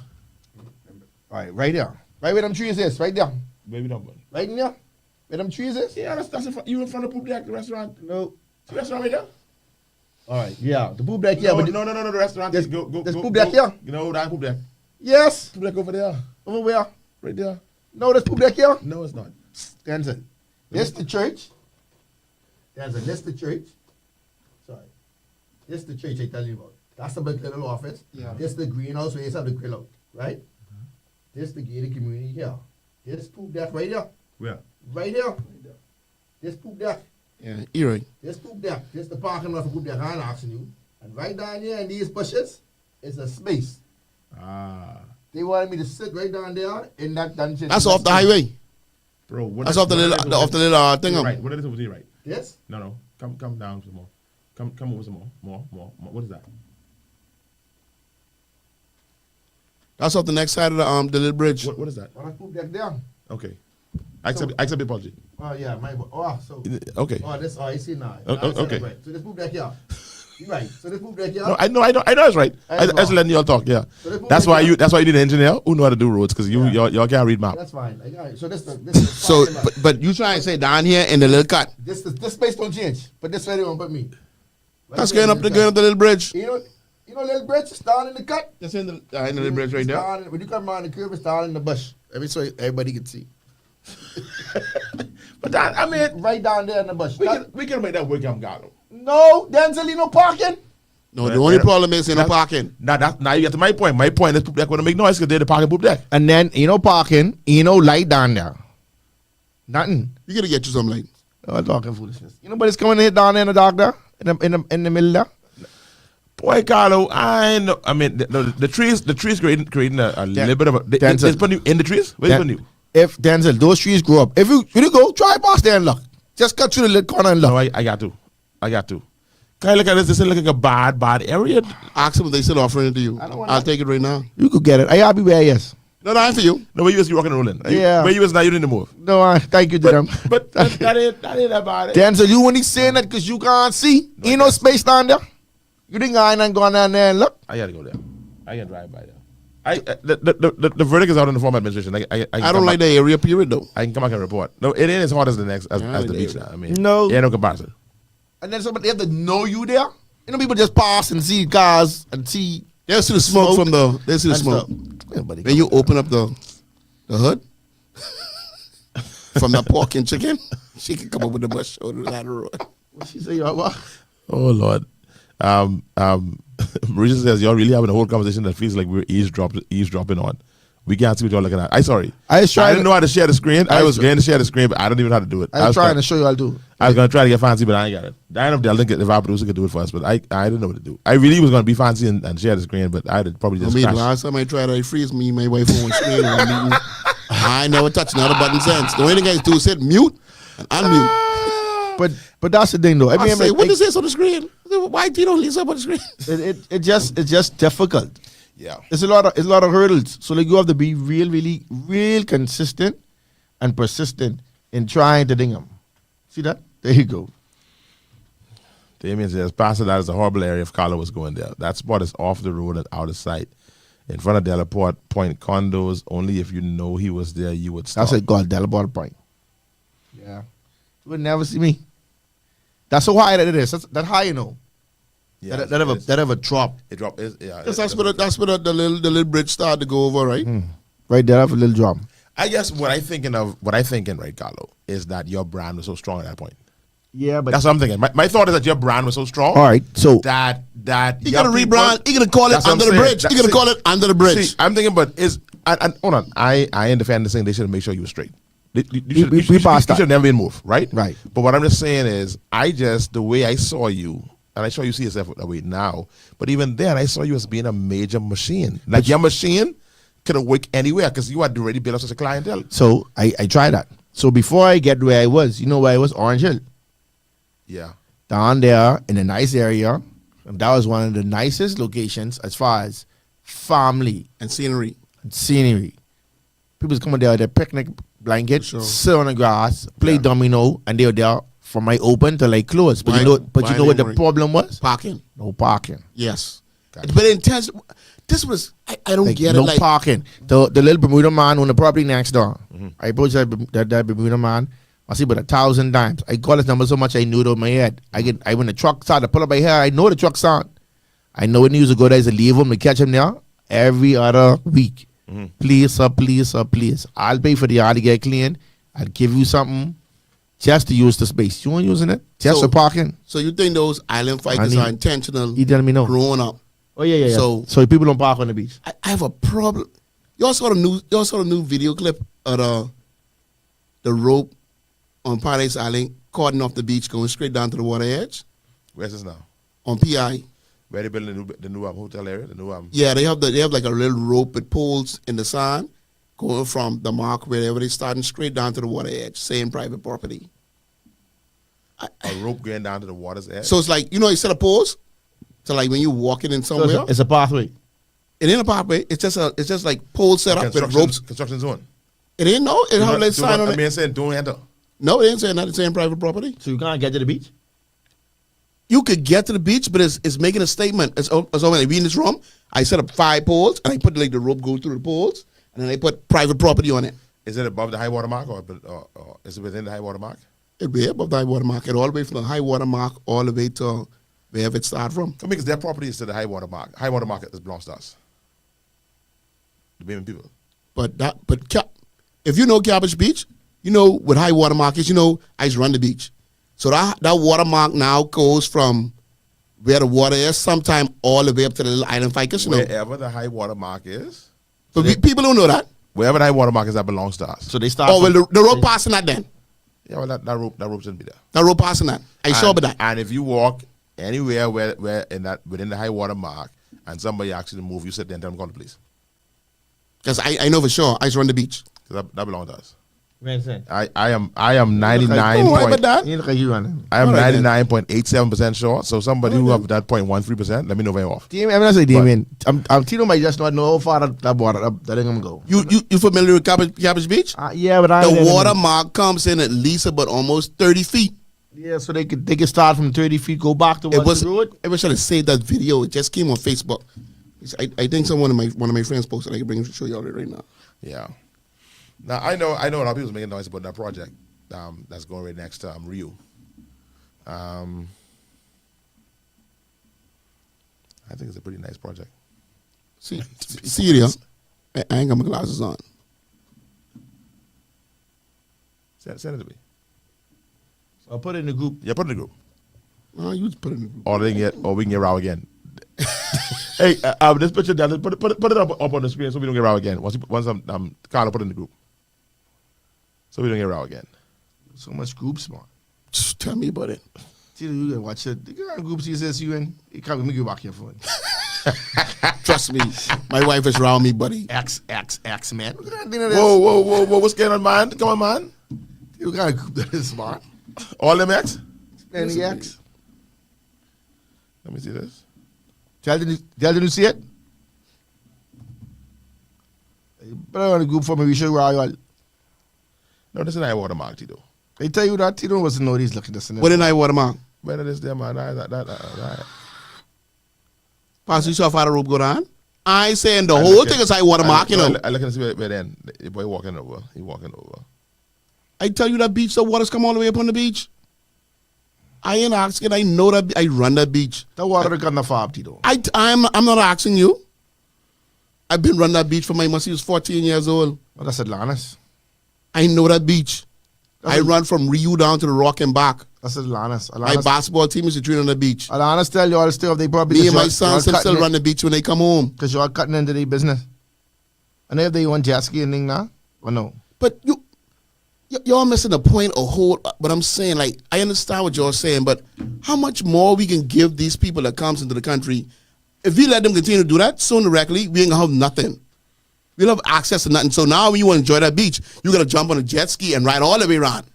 All right there. Right where them trees is, right there. Maybe not, man. Right in there. Where them trees is? Yeah, that's in front. You in front of Public, the restaurant. No. The restaurant right there. All right, yeah. The poop deck here. No, but no, the restaurant. There's- go. there's poop deck here? No, that's poop deck. Yes. Poop deck over there. Over where? Right there. No, there's poop deck here. No, it's not. Denczil. This the church. Denczil, this the church. Sorry. This the church I tell you about. That's the big little office. Yeah. This the greenhouse where you have the grill out, right? This the gated community here. This poop deck right here. Where? Right here. This poop deck. Yeah, you're right. This poop deck. This the parking lot for poop deck. I'm asking you. And right down here in these bushes is a space. Ah. They wanted me to sit right down there in that dungeon. That's off the highway. Bro, what That's is- off the what little is over off the there? little To thing. your right. What is over to your right? This? No. Come down some more. Come over some more. More. What is that? That's off the next side of the little bridge. What is that? Well, I poop deck down. Okay. I accept the apology. Oh yeah, my boy. Oh, so. Okay. Oh, this. Oh, I see now. Oh, Now I see okay. it right. So this poop deck here. You right. So this poop deck here. No, I know it's right. I just letting y'all talk. Yeah. So they put That's me why down. you need an engineer who know how to do roads because y'all can't read map. That's fine. I got it. So this the So, parking lot. but you trying to say down here in the little cut? this space don't change, but this where they won't put me. Right That's there going in up the little bridge. You know, little bridge is down in the cut. That's in the little bridge right It's there. down- When you come around the curve, it's down in the bush. So everybody can see. But that, I mean, Right down there in the bush. we can make that work, Carlo. No, Denczil, you no parking. No, the only problem is in the parking. Now you get to my point. My point is poop deck want to make noise because they're the parking poop deck. And then, parking, light down there. Nothing. You gotta get you some light. Oh, I'm talking foolishness. Nobody's coming in down there in the dark there? In the middle there? Boy, Carlo, I know. I mean, the trees creating a little bit of a. Denczil. It's putting you in the trees. Where's putting you? If Denczil, those trees grow up. If you go, try past there and look. Just cut through the little corner and look. No, I got to. Can I look at this? This is like a bad area. Ask them if they still offering it to you. I don't want I'll that. take it right now. You could get it. I'll be where he is. No, that ain't for you. No, where you was you rocking and rolling. Yeah. Where you was now you didn't move. No, thank you to them. But that ain't that bad. Denczil, you only saying that because you can't see. Ain't no space down there. You think I ain't going down there and look? I gotta go there. I can drive by there. The verdict is out in the former administration. I don't like the area period though. I can come back and report. No, it ain't as hot as the next as the beach now. I mean, No. yeah, no comparison. And then somebody have to know you there. People just pass and see cars and see. They see the smoke from the. They see the and smoke. stuff. Nobody When you open up the hood from the pork and chicken, she can come up with the bush over the ladder road. What she say, what? Oh Lord. Marisha says y'all really having a whole conversation that feels like we're eavesdropping on. We can't see what y'all looking at. Sorry. I was trying didn't know how to share the screen. I was tr- going to share the screen, but I don't even know how to do it. I was trying to show you how to do. I was going to try to get fancy, but I ain't got it. I don't know if our producer could do it for us, but I didn't know what to do. I really was going to be fancy and share the screen, but I had probably I just mean, crash. last time I tried to freeze me, my wife on screen. I never touched another button since. The only thing I do is hit mute and unmute. But that's the thing though. I say, what is this on the screen? I say, why Tito leave up on the screen? It's just difficult. Yeah. It's a lot of hurdles. So like you have to be real consistent and persistent in trying to ding them. See that? There you go. Damien says, Pastor, that is a horrible area if Carlo was going there. That spot is off the road and out of sight. In front of Delaport Point condos, only if you know he was there, you would stop. That's a God Delabord point. Yeah. You would never see me. That's how high that it is. That's high, you know. Yeah, that have a drop. It dropped. Yeah, That's where the little bridge started to go over, right? Right there, have a little drop. I guess what I'm thinking, right, Carlo, is that your brand was so strong at that point. Yeah, but That's what I'm thinking. My thought is that your brand was so strong all right. So that that He gonna rebrand. He gonna call it That's what under I'm the saying. bridge. He gonna call it under the bridge. See, I'm thinking, but hold on. I ain't defending this thing. They should make sure you were straight. You We should passed that. never been moved, right? Right. But what I'm just saying is, the way I saw you, and I saw you see yourself that way now, but even then, I saw you as being a major machine. Like your machine could have worked anywhere because you had already built up such a clientele. So I tried that. So before I get where I was, you know where I was? Orange Hill. Yeah. Down there in a nice area. And that was one of the nicest locations as far as family And scenery. and scenery. People coming there with their picnic blanket, Sure. sit on the grass, play Yeah. domino, and they were there from my open till like close. But Why- you know why what the they problem was? Parking. No parking. Yes. Gotcha. But intense. This was. I don't Like, get no it. Like, parking. The little Bermuda man on the property next door. Mm-hmm. I approached that Bermuda man. I see about 1,000 times. I call his number so much I knew it on my head. When the truck started to pull up my hair, I know the truck sound. I know when he used to go there to leave him to catch him there every other week. Mm-hmm. Please, sir, please, sir, please. I'll pay for the yard to get clean. I'll give you something just to use the space. You ain't using it? Just So- for parking? so you think those island fighters I mean, are intentional? He telling me no. Growing up. Oh, yeah. So- people don't park on the beach. I have a problem. Y'all saw the new video clip of the rope on Paradise Island cording off the beach going straight down to the water edge Where's this now? on PI. Where they building the new hotel area? The new Yeah, they have like a little rope with poles in the sand going from the mark wherever they starting straight down to the water edge, same private property. a rope going down to the water's edge. So it's like, you set of poles. So like when you walking in So somewhere, it's a pathway. it ain't a pathway. It's just like poles set up with ropes. Construction zone. It ain't no. It have that sign on I it. mean, saying don't enter. No, it ain't saying that. It's saying private property. So you can't get to the beach? You could get to the beach, but it's making a statement. It's when we in this room, I set up 5 poles and I put like the rope go through the poles and then I put private property on it. Is it above the high water mark or is it within the high water mark? It'll be above the high water mark, all the way from the high water mark all the way to wherever it start from. I mean, because their property is to the high water mark. High water mark belongs to us. The Bayman people. If you know Cabbage Beach, you know what high water mark is. I just run the beach. So that water mark now goes from where the water is, sometime all the way up to the little island ficus. Wherever the high water mark is. But people don't know that. Wherever the high water mark is, that belongs to us. So they start. Oh, well, the rope passing that then. Yeah, well, that rope shouldn't be there. That rope passing that. I saw about that. And if you walk anywhere where within the high water mark and somebody asks you to move, you sit there and tell them to call the police. Because I know for sure I just run the beach. 'Cause that belongs to us. Vincent. I am 99 Don't worry about point, that. You look like you running. I am All right, then. 99.87% sure. So somebody who have that 0.13%, let me know if I'm off. Damien, I'm not saying Damien. I'm Tito might just not know how far that water that ain't gonna go. You familiar with Cabbage Beach? Yeah, but I The water mark comes in at least about almost 30 feet. Yeah, so they could start from 30 feet, go back to It was. the road. I wish I had saved that video. It just came on Facebook. I think one of my friends posted. I can bring it to show y'all it right now. Yeah. Now I know a lot of people's making noise about that project that's going right next to Rio. I think it's a pretty nice project. See it here. I ain't got my glasses on. Send it to me. So I'll put it in the group. Yeah, put it in the group. Oh, you just put it in. Or we can get Rao again. Hey, this picture down. Put it up on the screen so we don't get Rao again. Once Carlo put it in the group, so we don't get Rao again. So much groups, man. Tell me about it. Tito, you can watch it. The kind of groups he says you in, it can't make you back your phone. Trust me, my wife is around me, buddy. X, man. What kind of thing Whoa! What's going on, man? Come on, man. You kind of group that is, man. All them X. Any X? Let me see this. Tell them you see it. Put it on the group for me. We show you how you are. No, this is high water mark, Tito. They tell you that Tito wasn't know he's looking at this. What in high water mark? Better this there, man. That. Pastor, you saw Father Rope go down? I ain't saying the whole thing is high water mark, you know. I look and see where then. The boy walking over. He walking over. I tell you that beach, the waters come all the way up on the beach. I ain't asking. I know that I run that beach. The water got the farm, Tito. I'm not asking you. I've been running that beach for my must. He was 14 years old. Oh, that's Atlantis. I know that beach. I run from Rio down to the Rock and back. That's Atlantis. My basketball team is treated on the beach. Atlantis tell you all the stuff they probably. Me and my sons still run the beach when they come home. Because you're cutting into their business. And if they want jet ski and thing now, or no? But y'all missing the point a whole. But I'm saying, like, I understand what y'all saying, but how much more we can give these people that comes into the country? If we let them continue to do that, soon directly, we ain't gonna have nothing. We'll have access to nothing. So now when you want to enjoy that beach, you gotta jump on a jet ski and ride all the way around.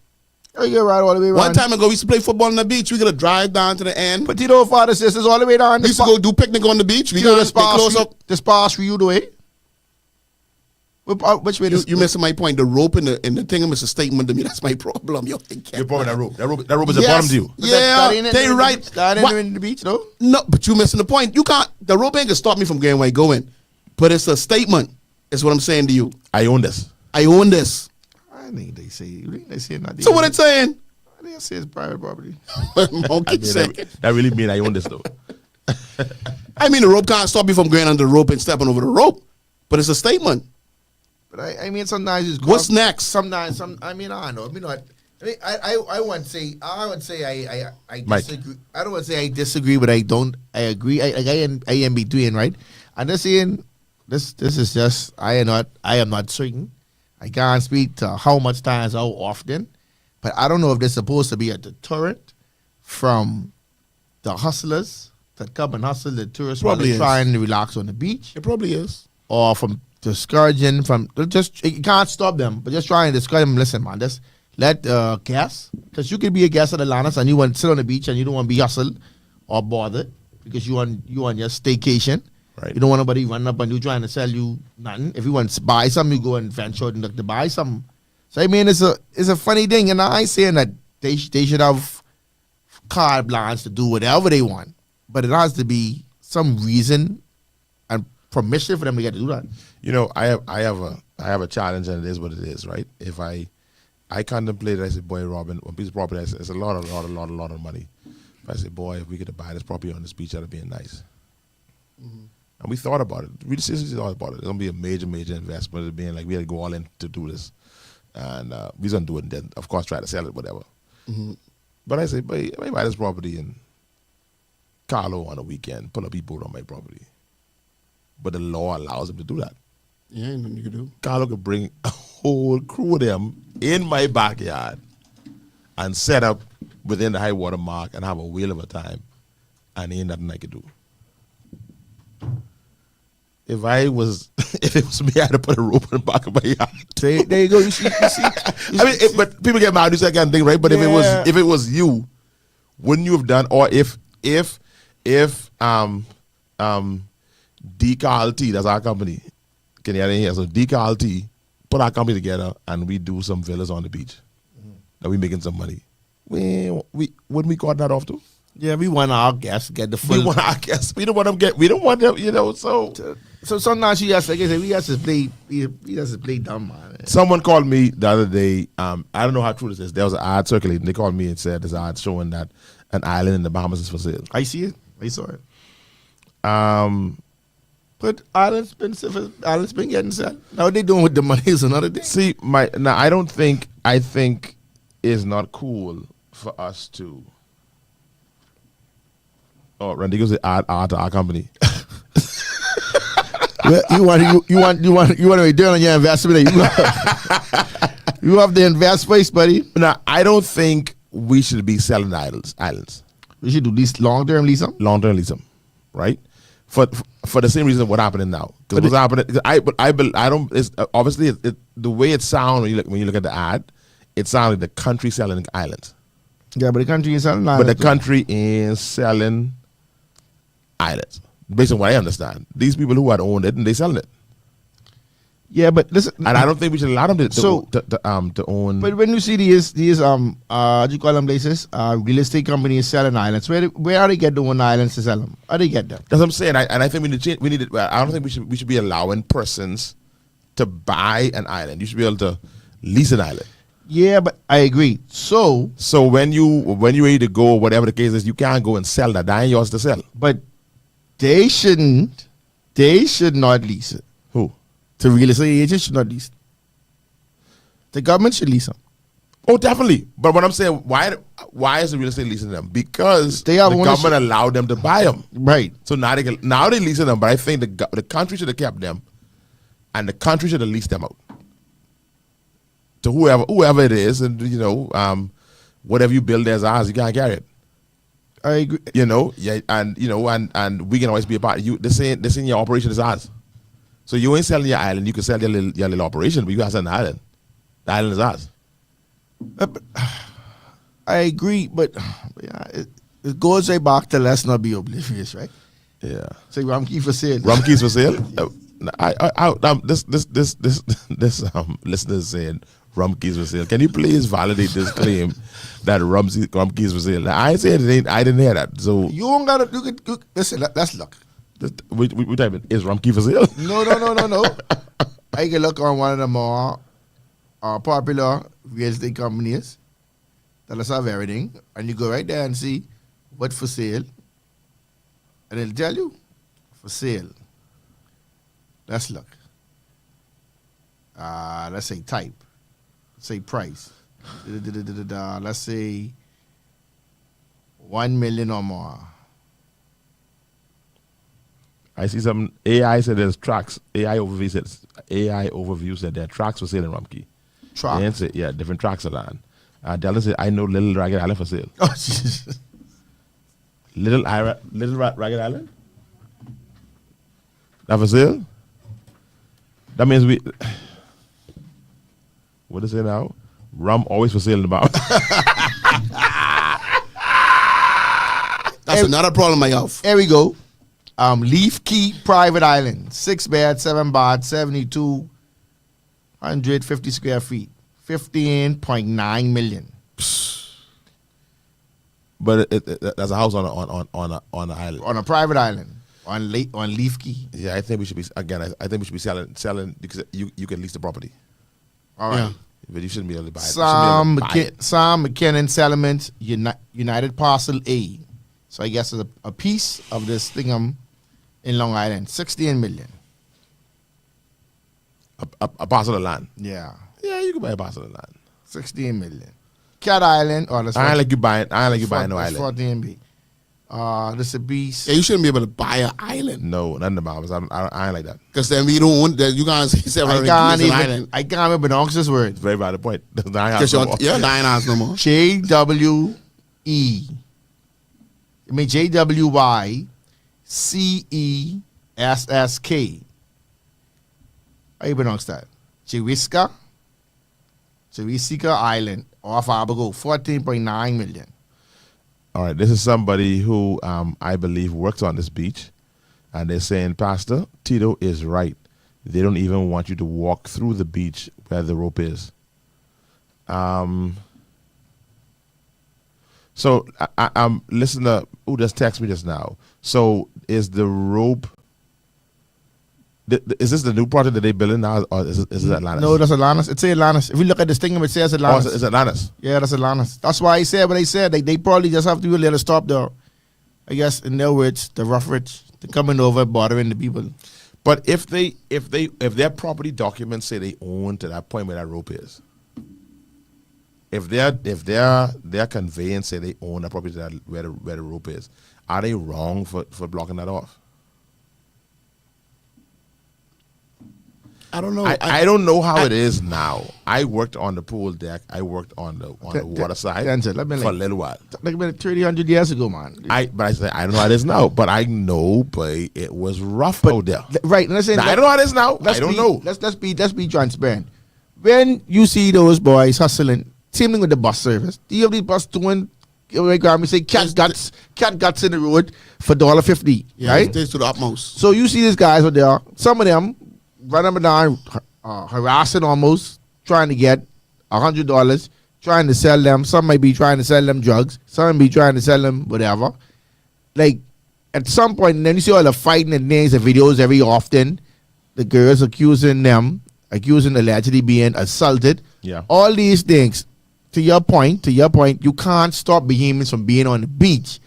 Oh, you ride all the way around. One time ago, we used to play football on the beach. We gotta drive down to the end. But Tito, father, sisters, all the way down. We used to go do picnic on the beach. We Tito, gotta stay close up. This pass for you the way. Which way? You missing my point. The rope and the thing is a statement to me. That's my problem. You're problem that rope. That rope is a bottom to you. Yeah, they right. Starting in the beach, though. No, but you missing the point. You can't. The rope ain't gonna stop me from getting where I going. But it's a statement. Is what I'm saying to you. I own this. I own this. I think they say. Not. So what it's saying? I think I say it's private property. Monkey said. That really mean I own this though. I mean, the rope can't stop you from going under the rope and stepping over the rope. But it's a statement. But I mean, sometimes it's what's next? Sometimes, I mean, I don't know. I mean, I would say I Mike. disagree. I don't want to say I disagree, but I don't. I agree. I am in between, right? I'm just saying this is just I am not certain. I can't speak to how much times, how often, but I don't know if there's supposed to be a deterrent from the hustlers that come and hustle the tourists while they're trying to relax on the beach. It probably is. Or from discouraging from just you can't stop them, but just try and discourage them. Listen, man, just let guests, because you could be a guest at Atlantis and you want to sit on the beach and you don't want to be hustled or bothered because you want your staycation. Right. You don't want nobody running up and you trying to sell you nothing. If you want to buy something, you go and venture out and look to buy something. So I mean, it's a funny thing, and I ain't saying that they should have carte blanche to do whatever they want, but it has to be some reason and permission for them to get to do that. You know, I have a challenge, and it is what it is, right? If I contemplate, I say, boy, Robin, one piece of property, it's a lot of money. If I say, boy, if we could buy this property on this beach, that'd be nice. Mm-hmm. And we thought about it. We seriously thought about it. It's gonna be a major investment. It being like we had to go all in to do this, and we gonna do it and then, of course, try to sell it, whatever. Mm-hmm. But I say, boy, I may buy this property in Carlo on a weekend, pull up a boat on my property. But the law allows him to do that. Yeah, ain't nothing you can do. Carlo could bring a whole crew of them in my backyard and set up within the high water mark and have a whale of a time, and ain't nothing I could do. If it was me, I had to put a rope in the back of my yard. There you go. You see. I mean, but people get mad. You say that kind of thing, right? But yeah. if it was you, wouldn't you have done? Or if DKLT, that's our company, Kenyatta in here. So DKLT put our company together and we do some villas on the beach. That we making some money. We wouldn't we cut that off too? Yeah, we want our guests get the full. We want our guests. We don't want them get. We don't want them. You know. So sometimes she has, like I said, we have to play. We have to play dumb, man. Someone called me the other day. I don't know how true this is. There was an ad circulating. They called me and said there's an ad showing that an island in the Bahamas is for sale. I see it. I saw it. But islands been getting sold. Now what they doing with the money is another thing. See, I think it's not cool for us to. Oh, Randy goes to add to our company. Well, you want to return on your investment. You have to invest first, buddy. Now, I don't think we should be selling islands. We should do this long-term lease them. Long-term lease them, right? For the same reason what happening now. Because what's happening? I don't. It's obviously the way it sounds when you look at the ad, it sounds like the country selling islands. Yeah, but the country is selling islands. But the country is selling islands. Based on what I understand, these people who had owned it and they selling it. Yeah, but listen, and I don't think we should allow them to own. But when you see these what do you call them places? Real estate companies selling islands. Where are they get to own islands to sell them? How do they get them? That's what I'm saying. I think we need to change. I don't think we should be allowing persons to buy an island. You should be able to lease an island. Yeah, but I agree. So when you ready to go, whatever the case is, you can't go and sell that. That ain't yours to sell. But they should not lease it. Who? The real estate agent should not lease it. The government should lease them. Oh, definitely. But what I'm saying, why is the real estate leasing them? Because They have the ownership. government allowed them to buy them. Right. So now they're leasing them. But I think the country should have kept them, and the country should have leased them out to whoever it is, and whatever you build there's ours. You can't carry it. I agree. And we can always be a part. This ain't your operation is ours. So you ain't selling your island. You can sell your little operation, but you got to sell the island. The island is ours. I agree, but it goes right back to let's not be oblivious, right? Yeah. Say Rumkey for sale. Rumkeys for sale. This listener is saying Rumkeys for sale. Can you please validate this claim that Rumkeys for sale? Now, I said it ain't. I didn't hear that. So You don't gotta. Listen. Let's look. we type in, is Rumkey for sale? No. I can look on one of the more popular real estate companies that has have everything, and you go right there and see what for sale, and it'll tell you for sale. Let's look. Let's say type. Say price. Let's say 1 million or more. I see some AI said there's tracks. AI overview said there are tracks for sale in Rumkey. Truck. They say, yeah, different tracks are on. Dallas said, I know Little Ragged Island for sale. Oh, Jesus. Little Ragged Island? That for sale? That means what is it now? Rum always for sale in the bar. That's another problem I have. Here we go. Leaf Key Private Island. 6 bed, 7 bath, 7,250 square feet. 15.9 million. But that's a house on an island. On a private island. On Leaf Key. Yeah, I think we should be selling because you can lease the property. All right. Yeah. But you shouldn't be able to buy it. Sam McKinnon Settlement, United Parcel A. So I guess it's a piece of this thing in Long Island. 16 million. A parcel of land. Yeah. Yeah, you can buy a parcel of land. 16 million. Cat Island. Oh, that's I ain't like you buying no that's island. 14 B. This is a beast. Yeah, you shouldn't be able to buy an island. No, nothing about it. I ain't like that. Because then we don't want that. You can't say 700 an island. I can't even pronounce this word. Very valid point. Because you're dying house no more. JWE. I mean JWYCESSK. How you pronounce that? Chewisca Island off Abago, 14.9 million. All right, this is somebody who I believe works on this beach, and they're saying, Pastor, Tito is right. They don't even want you to walk through the beach where the rope is. So I'm listening who just texted me just now. So is the rope? Is this the new project that they building now, or is it Atlantis? No, that's Atlantis. It's Atlantis. If you look at this thing, it says Atlantis. Oh, it's Atlantis. Yeah, that's Atlantis. That's why I said what I said. They probably just have to let it stop there. I guess in their words, the rough rich, they're coming over bothering the people. But if their property documents say they own to that point where that rope is, if their conveyance say they own that property to that where the rope is, are they wrong for blocking that off? I don't know. I don't know how it is now. I worked on the pool deck. I worked on the water side Denczil, for a little while. Like about 300 years ago, man. I don't know how it is now, but I know, but it was rough out there. Right. And I don't know how it is now. I don't know. Let's be transparent. When you see those boys hustling, same thing with the bus service. Do you have the bus doing? My grandma say cat guts in the road for $1.50, yeah, right? it takes to the utmost. So you see these guys out there. Some of them running them down, harassing almost, trying to get $100, trying to sell them. Some might be trying to sell them drugs. Some might be trying to sell them whatever. Like at some point, and then you see all the fighting and names and videos every often. The girls accusing allegedly being assaulted. Yeah. All these things. To your point, you can't stop behemoths from being on the beach.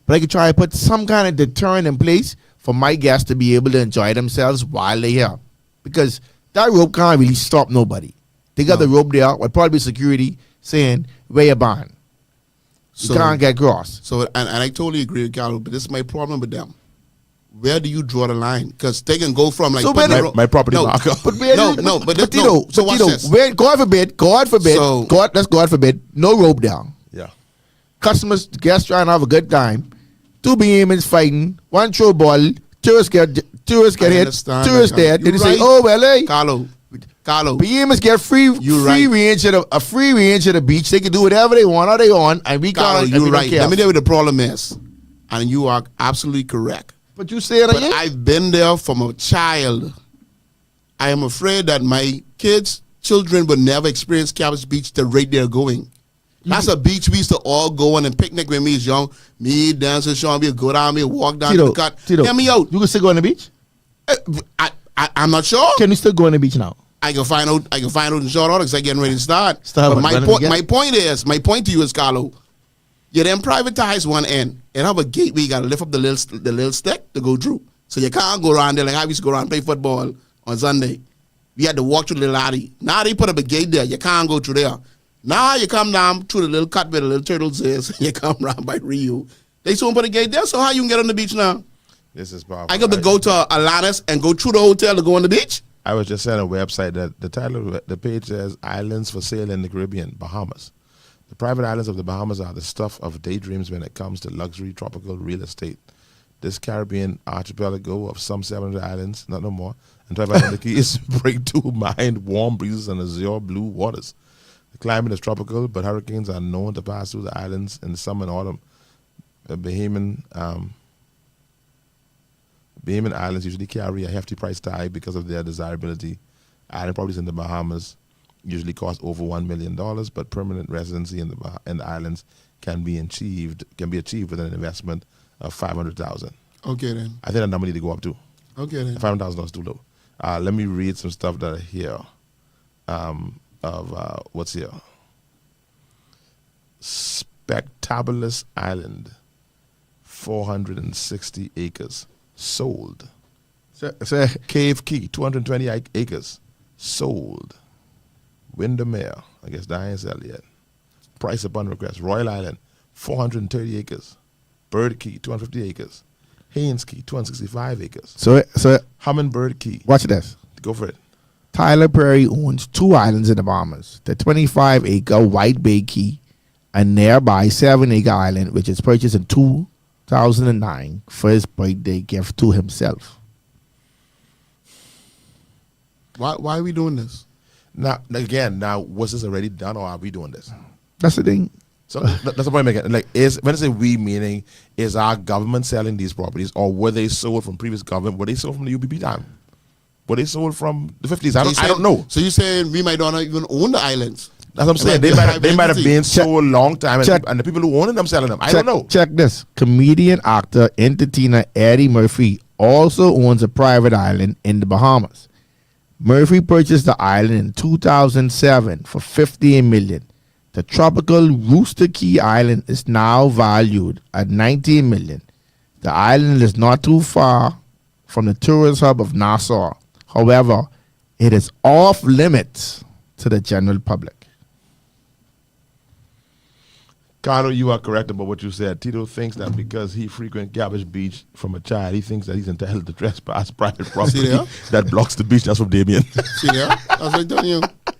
But I could try to put some kind of deterrent in place for my guests to be able to enjoy themselves while they're here. Because that rope can't really stop nobody. They got the rope there, would probably be security. saying where you bond. You can't get cross. So, and I totally agree with Carlo, but this is my problem with them. Where do you draw the line? Because they can go from like So my property marker. But where no, do- no, but but this- Tito, no. So but watch Tito, this. where, God forbid, So- God forbid, no rope down. Yeah. Customers, guests trying to have a good time. Two behemoths fighting, one throw ball, tourists get I hit, understand tourists that, dead. Then You're they say, right. oh well, hey, Carlo, behemoths get free right. range of a free range of the beach. They can do whatever they want, all they want, and we Carlo, can't. you're we don't right. care. Let me tell you what the problem is, and you are absolutely correct. But you say it But again. I've been there from a child. I am afraid that my children would never experience Cabbage Beach the rate they're going. That's a beach we used to all go on and picnic when we was young. Me, Denczil, Sean, we go down, we walk down to the cut. Tito, Hear me out. You can still go on the beach. I'm not sure. Can you still go on the beach now? I can find out in short order because I'm getting ready to start. Start But what, running again? my point to you is, Carlo, you then privatize one end and have a gate where you gotta lift up the little stick to go through. So you can't go around there like I used to go around and play football on Sunday. We had to walk through the little alley. Now they put up a gate there. You can't go through there. Now you come down through the little cut where the little turtles is. You come around by Rio. They soon put a gate there. So how you can get on the beach now? This is powerful. I got to go to Alanis and go through the hotel to go on the beach? I was just saying on a website that the title of the page says "Islands for Sale in the Caribbean, Bahamas." The private islands of the Bahamas are the stuff of daydreams when it comes to luxury tropical real estate. This Caribbean archipelago of some 700 islands, not no more, and 500 keys bring to mind warm breezes and azure blue waters. The climate is tropical, but hurricanes are known to pass through the islands in the summer and autumn. The Bahamian islands usually carry a hefty price tag because of their desirability. Island properties in the Bahamas usually cost over $1 million, but permanent residency in the islands can be achieved with an investment of $500,000. Okay then. I think that number need to go up too. Okay then. $500,000 is too low. Let me read some stuff that are here. What's here? Spectabulous Island, 460 acres, sold. Say, Cave Key, 220 acres, sold. Windermere, I guess that ain't sell yet. Price upon request. Royal Island, 430 acres. Bird Key, 250 acres. Haynes Key, 265 acres. so Hummingbird Key, watch this. go for it. Tyler Perry owns 2 islands in the Bahamas: the 25-acre White Bay Key and nearby 7-acre island, which is purchased in 2009 for his birthday gift to himself. Why are we doing this? Now, was this already done or are we doing this? That's the thing. So that's the point I'm making. Like, when I say we, meaning is our government selling these properties, or were they sold from previous government? Were they sold from the UBP time? Were they sold from the 50s? I don't know. So you're saying we might not even own the islands? That's what I'm saying. They might have been sold a long time, and the people who own them selling them. I don't know. Check this. Comedian, actor, entertainer Eddie Murphy also owns a private island in the Bahamas. Murphy purchased the island in 2007 for $50 million. The tropical Rooster Key Island is now valued at $19 million. The island is not too far from the tourist hub of Nassau. However, it is off limits to the general public. Carlo, you are correct about what you said. Tito thinks that because he frequents Cabbage Beach from a child, he thinks that he's entitled to trespass private property that blocks the beach. That's from Damien. See there? That's what I'm telling you. That's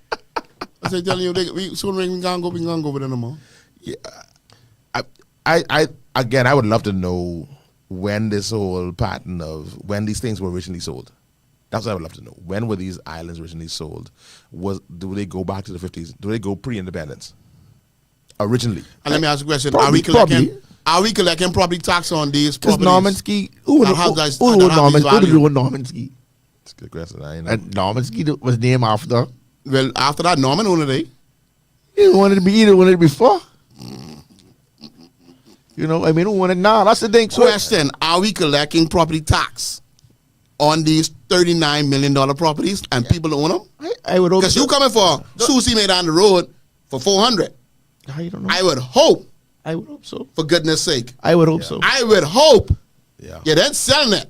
what I'm telling you. We can't go with them no more. Yeah, I would love to know when this whole pattern of when these things were originally sold. That's what I would love to know. When were these islands originally sold? Do they go back to the 50s? Do they go pre-independence? Originally. And let me ask you a question. Probably. Are we collecting property tax on these Because properties? Normanski, who would Normanski? That's a good question. I know. And Normanski was named after. Well, after that, Norman owned it. He didn't want it to be either, wanted it before. You know, I mean, who wanted now? That's the thing. So, Question, are we collecting property tax on these $39 million properties and people own them? I would hope Because so. you coming for Susie made down the road for $400. I don't know. I would hope, I would hope so. for goodness sake, I would hope so. I would hope Yeah. you're then selling it.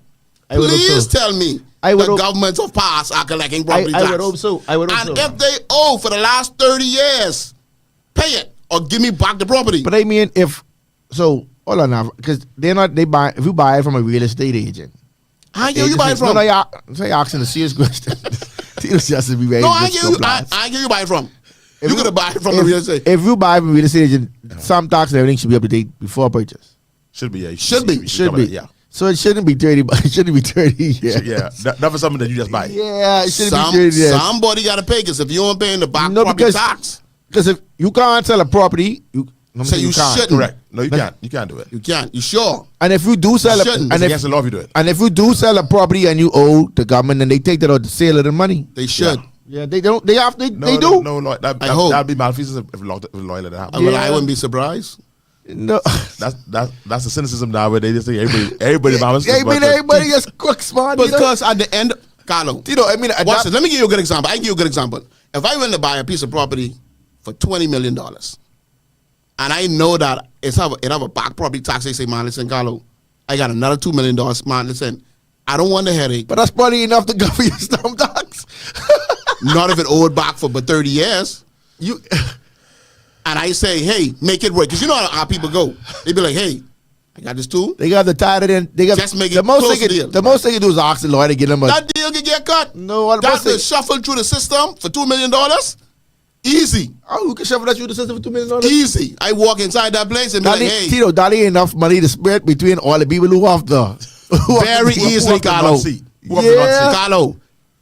I would hope Please so. tell me I would the hope- governments of past are collecting property I tax. would hope so. I would hope And so. if they owe for the last 30 years, Pay it or give me back the property. But I mean, if so, hold on now, because they buy. If you buy it from a real estate agent, How you buy it from? No, you're asking a serious question. Tito's just to be very. No, I you buy it from. You could buy it from the real estate. If you buy from a real estate agent, some tax and everything should be up to date before purchase. Should be, yeah. Should be. Yeah. So it shouldn't be 30. It shouldn't be 30. Yeah. Not for something that you just buy. Yeah, it shouldn't be 30. Yes. Somebody got to pay because if you don't pay in the back No, property tax. Because if you can't sell a property, you can't. shouldn't. Correct. No, you can't. You can't do it. You can't. You sure? And if you do sell You it, shouldn't. It's against the law if you do it. and if you do sell a property and you owe the government, then they take that out the sale of the money. They should. Yeah, they don't. They have. They No, do. No, I hope. that'd be malfeasance if lawyer let that happen. Well, Yeah. I wouldn't be surprised. No. That's the cynicism now where they just think everybody balance. Everybody is quick smart. Because at the end, Carlo, Tito, I mean, watch this. Let me give you a good example. I give you a good example. If I went to buy a piece of property for $20 million, and I know that it have a back property tax, they say, man, listen, Carlo, I got another $2 million. Man, listen, I don't want the headache. But that's probably enough to cover your stamp tax. Not if it owed back for but 30 years. And I say, hey, make it work. Because you know how people go. They be like, hey, I got this too. They got the title in. They got Just make it the most close they deal. can, the most they can do is ask the lawyer to get them a. That deal can get cut. No, what That's about the shuffle through the system for $2 million. Easy. Oh, who can shuffle that through the system for $2 million? Easy. I walk inside that place and be like, hey. Tito, that ain't enough money to split between all the people who have the. Very easily, Carlo. Yeah. Carlo,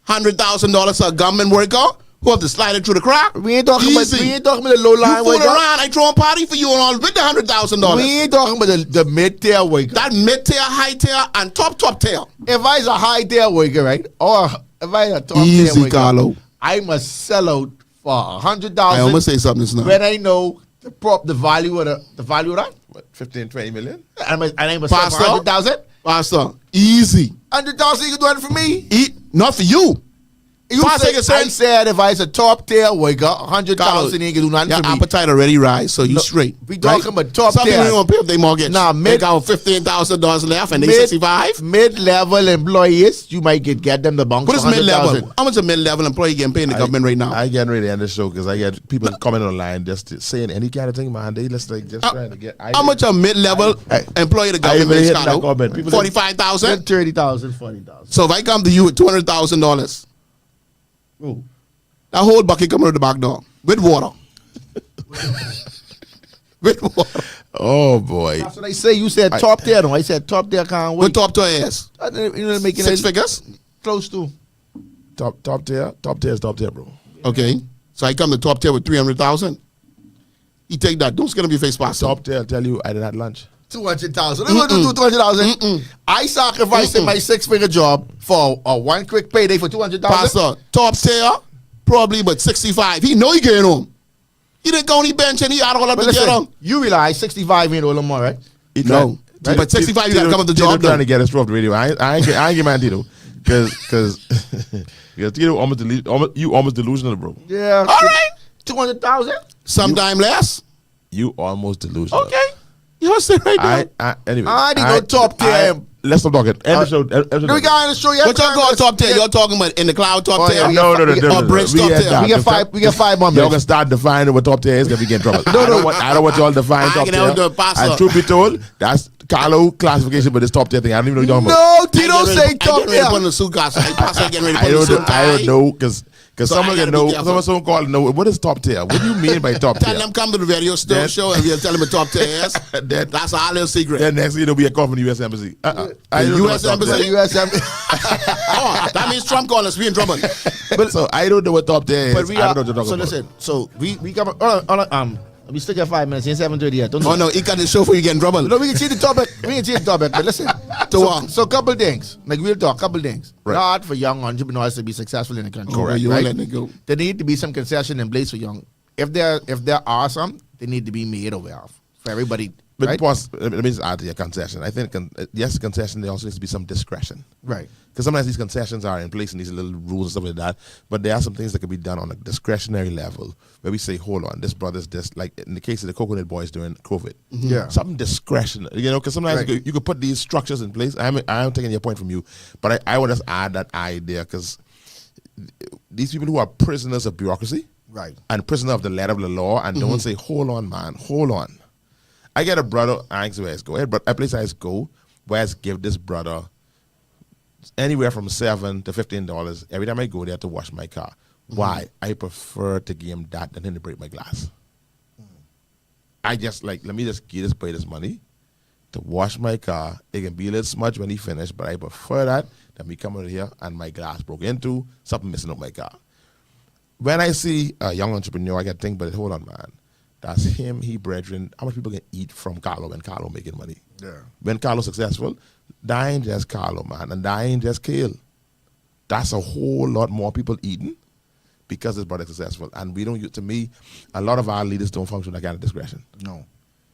$100,000 a government worker who have to slide it through the crack. We ain't talking about the low You line fool worker. around, I throw a party for you and all with the $100,000. We ain't talking about the mid tier worker. That mid tier, high tier, and top tier. If I was a high tier worker, right, or if I a top Easy, tier worker, Carlo. I must sell out for $100,000. I almost say something this now. when I know the value of the value of that. What, 15, 20 million? And I must sell for Pastor? $100,000. Pastor, easy. $100,000 you can do it for me. Not for you. You Pastor, say, I said if I was a top tier worker, $100,000 ain't gonna do nothing Your for me. appetite already rise, so you No, straight. we talking about top Some people tier. don't pay up their mortgage. Nah, they mid- got $15,000 left and they 65. Mid-level employees, you might get them the bunks. What is for mid-level? $100,000. How much a mid-level employee getting paid in the government right now? I getting ready to end the show because I get people commenting online just saying any kind of thing, man. They just like just trying to get. How much a mid-level employee of the I even government hit is, that Carlo? comment. People 45,000. $30,000, $40,000. So if I come to you with $200,000, Ooh. that whole bucket coming out the back door with water. With water. Oh boy. That's what I say. You said top tier, though. I said top tier can't wait. With top to ass. I didn't- you know, making 6 it figures. close to. Top tier is top tier, bro. Okay. So I come to top tier with 300,000. He take that. Don't get him your face, Pastor. Top tier, I'll tell you, I did not lunch. 200,000. They gonna do 200,000. I sacrificed in my 6-figure job for a one quick payday for 200,000. Pastor, top tier, probably but 65. He know he getting home. He didn't go on the bench and he had all up But to get listen, on. you realize 65 ain't all the more, right? No. Right? But 65, you gotta come up the Tito job trying done. to get us off the radio. I ain't get mad, Tito. Because Tito almost delusional, bro. Yeah. All right. 200,000. Sometime less. You almost delusional. Okay. You know what right now? Anyway. I didn't go top tier. Let's stop talking. End the show. Do we got on the show yet? What y'all call top tier? Y'all talking about in the cloud top Oh, tier? yeah, No. Or bridge top tier? We get five more Y'all can minutes. start defining what top tier is because we get in trouble. I don't want y'all to define I top can never do tier. it, Pastor. And truth be told, that's Carlo classification, but it's top tier thing. I don't even know what you're talking about. No, Tito say top I get ready to put tier. in the suit costume. I getting ready to I put in the suit don't know because So someone I can gotta be know. careful. Someone call it know what is top tier. What do you mean by top Tell tier? them come to the radio show and we'll tell them a top tier is. Then- That's our little secret. Then next thing you know, we are calling the U.S. Embassy. I The don't know US what top tier Embassy? is. Oh, that means Trump calling us. We in trouble. But so I don't know what top tier is. But we I are. don't know what you're So talking about. listen. So we come. Hold on. We still got 5 minutes. It's 7:30 yet. Don't Oh no, he got the show for you get in trouble. No, we can change the topic. But listen. So couple things. Like we'll talk. Couple things. Right. Not for young entrepreneurs to be successful in the country. Correct. You won't let it go. There need to be some concession in place for young. If there are some, they need to be made aware of for everybody. But Right. boss, let me just add to your concession. I think yes, concession. There also needs to be some discretion. Right. Because sometimes these concessions are in place and these little rules and stuff like that. But there are some things that can be done on a discretionary level where we say, hold on, this brother's just like in the case of the Coconut Boys during COVID. Yeah. Something discretionary, because sometimes Right. you could put these structures in place. I'm taking your point from you, but I would just add that idea because these people who are prisoners of bureaucracy, Right. and prisoner of the letter of the law and don't say, hold on, man, hold on. I get a brother, I ask where I go. A place I go where I give this brother anywhere from $7 to $15 every time I go there to wash my car. Why? I prefer to give him that than him to break my glass. I just let me just give this boy this money to wash my car. It can be a little smudge when he finished, but I prefer that than me coming here and my glass broke into, something missing up my car. When I see a young entrepreneur, I can think, but hold on, man. That's him, he brethren. How much people can eat from Carlo when Carlo making money? Yeah. When Carlo successful, that ain't just Carlo, man, and that ain't just Kale. That's a whole lot more people eating because his brother successful. And we don't, to me, a lot of our leaders don't function like that kind of discretion. No.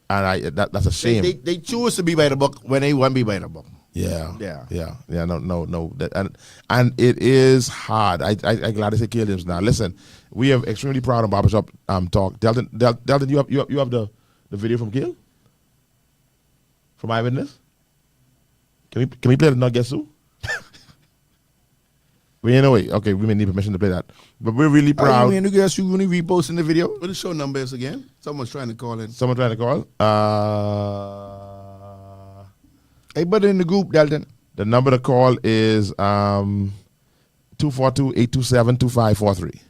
And that's a shame. They choose to be by the book when they want to be by the book. Yeah. Yeah. No. And it is hard. I glad to say Kale James now. Listen, we are extremely proud of Barbershop Talk. Delton, you have the video from Kale? From Eyewitness? Can we play the Not Guess Who? We ain't no way. Okay, we may need permission to play that. But we're really proud. You guys, you only reposting the video? What the show number is again? Someone's trying to call in. Someone trying to call? Hey, but in the group, Dalton. The number to call is 242-827-2543.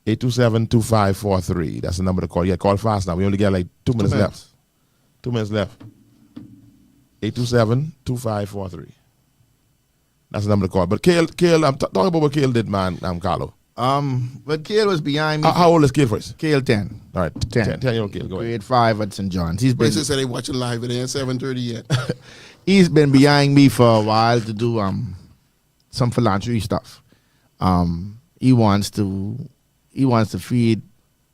827-2543. That's the number to call. Yeah, call fast now. We only got like 2 minutes left. 2 minutes left. 827-2543. That's the number to call. But Kale, I'm talking about what Kale did, man, Carlo. But Kale was behind me. How old is Kale first? Kale 10. All right, 10-year-old Kale. Go ahead. Grade 5 at St. John's. He's been Princess said they watching live. It ain't 7:30 yet. he's been behind me for a while to do some philanthropy stuff. He wants to feed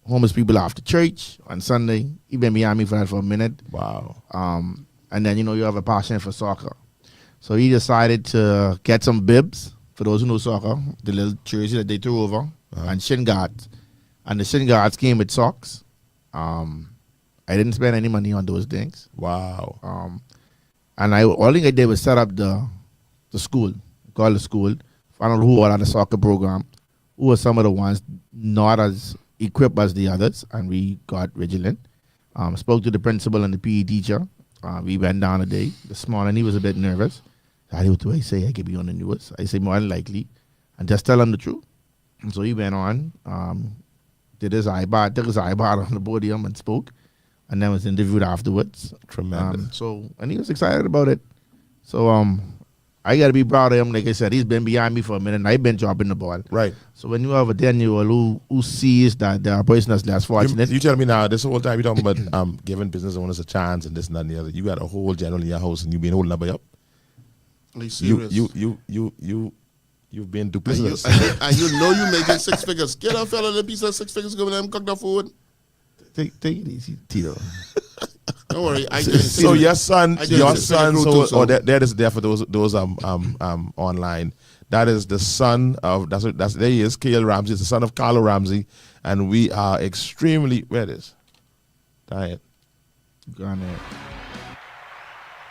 homeless people after church on Sunday. He been behind me for that for a minute. Wow. And then you have a passion for soccer. So he decided to get some bibs, for those who know soccer, the little jersey that they threw over, and shin guards. And the shin guards came with socks. I didn't spend any money on those things. Wow. And all thing I did was set up the school, call the school, find out who were on the soccer program, who were some of the ones not as equipped as the others, and we got vigilant. Spoke to the principal and the PE teacher. We went down today, this morning. He was a bit nervous. What do I say? I could be on the news. I say more than likely, and just tell him the truth. And so he went on, took his iPad on the podium and spoke, and then was interviewed afterwards. Tremendous. And he was excited about it. So I got to be proud of him. Like I said, he's been behind me for a minute, and I've been dropping the ball. Right. So when you have a 10-year-old who sees that there are person that's less fortunate. You tell me now, this whole time you're talking about giving business owners a chance and this and that and the other. You got a whole general in your house and you been holding up up. Are you serious? You've been duplicitous. And you know you making 6 figures. Get a fella the piece of 6 figures, go with them, cook the food. Take it easy, Tito. Don't worry. So your son, that is there for those online. That is the son of there he is, Kale Ramsey, the son of Carlo Ramsey, and we are extremely where it is. There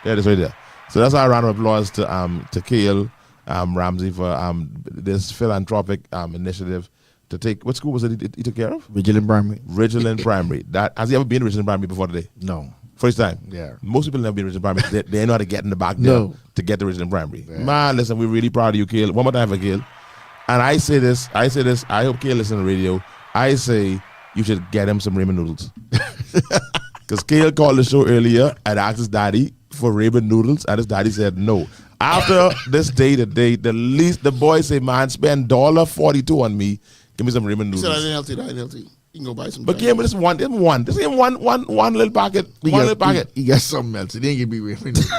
it is right there. So that's our round of applause to Kale Ramsey for this philanthropic initiative to take. What school was it he took care of? Vigilant Primary. Vigilant Primary. Has he ever been to Vigilant Primary before today? No. First time? Yeah. Most people never been to Vigilant Primary. They know how to get in the back there to get to Vigilant Primary. Yeah. Man, listen, we're really proud of you, Kale. One more time for Kale. And I say this, I hope Kale listens on the radio. I say you should get him some ramen noodles. Because Kale called the show earlier and asked his daddy for ramen noodles, and his daddy said no. After this day today, the boy say, man, spend $1.42 on me. Give me some ramen noodles. He said, I didn't help you. You can go buy some. But give me this one. This ain't one little packet. Little packet. He got something else. He didn't give me ramen noodles.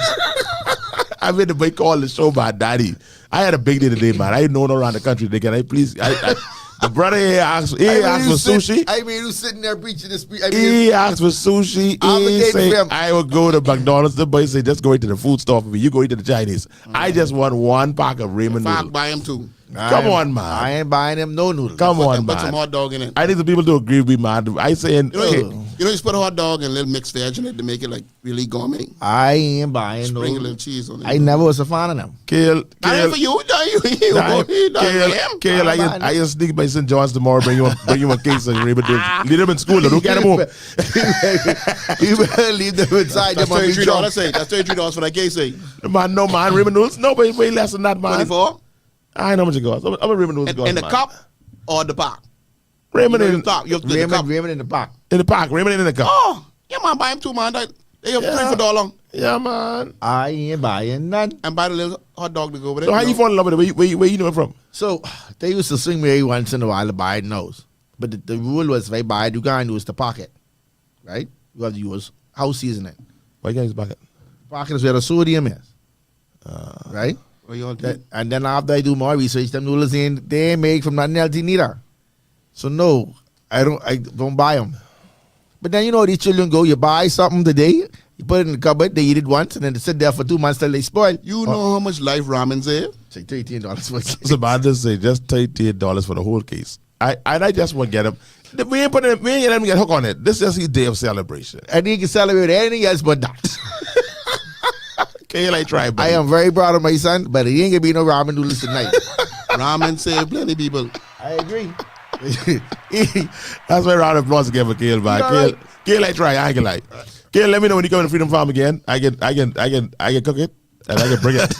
I made the boy call the show by daddy. I had a big day today, man. I ain't known around the country. Can I please? The brother here asked for sushi. I mean, who's sitting there preaching this? He asked for sushi. He said, I would go to McDonald's. The boy said, just go into the food store for me. You go into the Chinese. I just want one pack of ramen noodles. Buy him two. Come on, man. I ain't buying him no noodles. Come on, man. Put some hot dog in it. I need the people to agree with me, man. I saying, You know, you put a hot dog and a little mixed veg in it to make it like really gourmet. I ain't buying no. Sprinkle a little cheese on it. I never was a fan of them. Kill. Not even for you. I just sneak by St. John's tomorrow. Bring you a case of Raymond. Leave them in school. Don't get them home. You better leave them inside. That's $33. That's $33 for that case. Man, no man. Raymond noodles. Nobody way less than that, man. 24. I know how much it costs. I'm a Raymond noodles guy. In the cup or the pack? Raymond in the cup. Raymond in the pack. In the pack. Raymond in the cup. Oh, yeah, man. Buy him too, man. They have $3 for $1. Yeah, man. I ain't buying none. And buy the little hot dog to go with it. So how you fall in love with it? Where you know it from? So they used to swing me every once in a while to buy it nose. But the rule was if I buy it, you can't use the pocket. Right? You have to use house seasoning. Why you can't use pocket? Pocket is where the sodium is. Right? What you all do? And then after I do more research, them noodles they ain't made from nothing else neither. So no, I don't buy them. But then you know these children go, you buy something today, you put it in the cupboard, they eat it once, and then they sit there for 2 months till they spoil. You know how much life ramen save? Say $13 for a case. It's about to say just $38 for the whole case. I just want to get them. We ain't let them get hooked on it. This is his day of celebration. And he can celebrate anything else but that. Can you like try, buddy? I am very proud of my son, but he ain't gonna be no ramen noodles tonight. Ramen save plenty people. I agree. That's why round of applause again for Kale, man. Right. Kale, like try. I can like. Kale, let me know when you come to Freedom Farm again. I can cook it and I can bring it.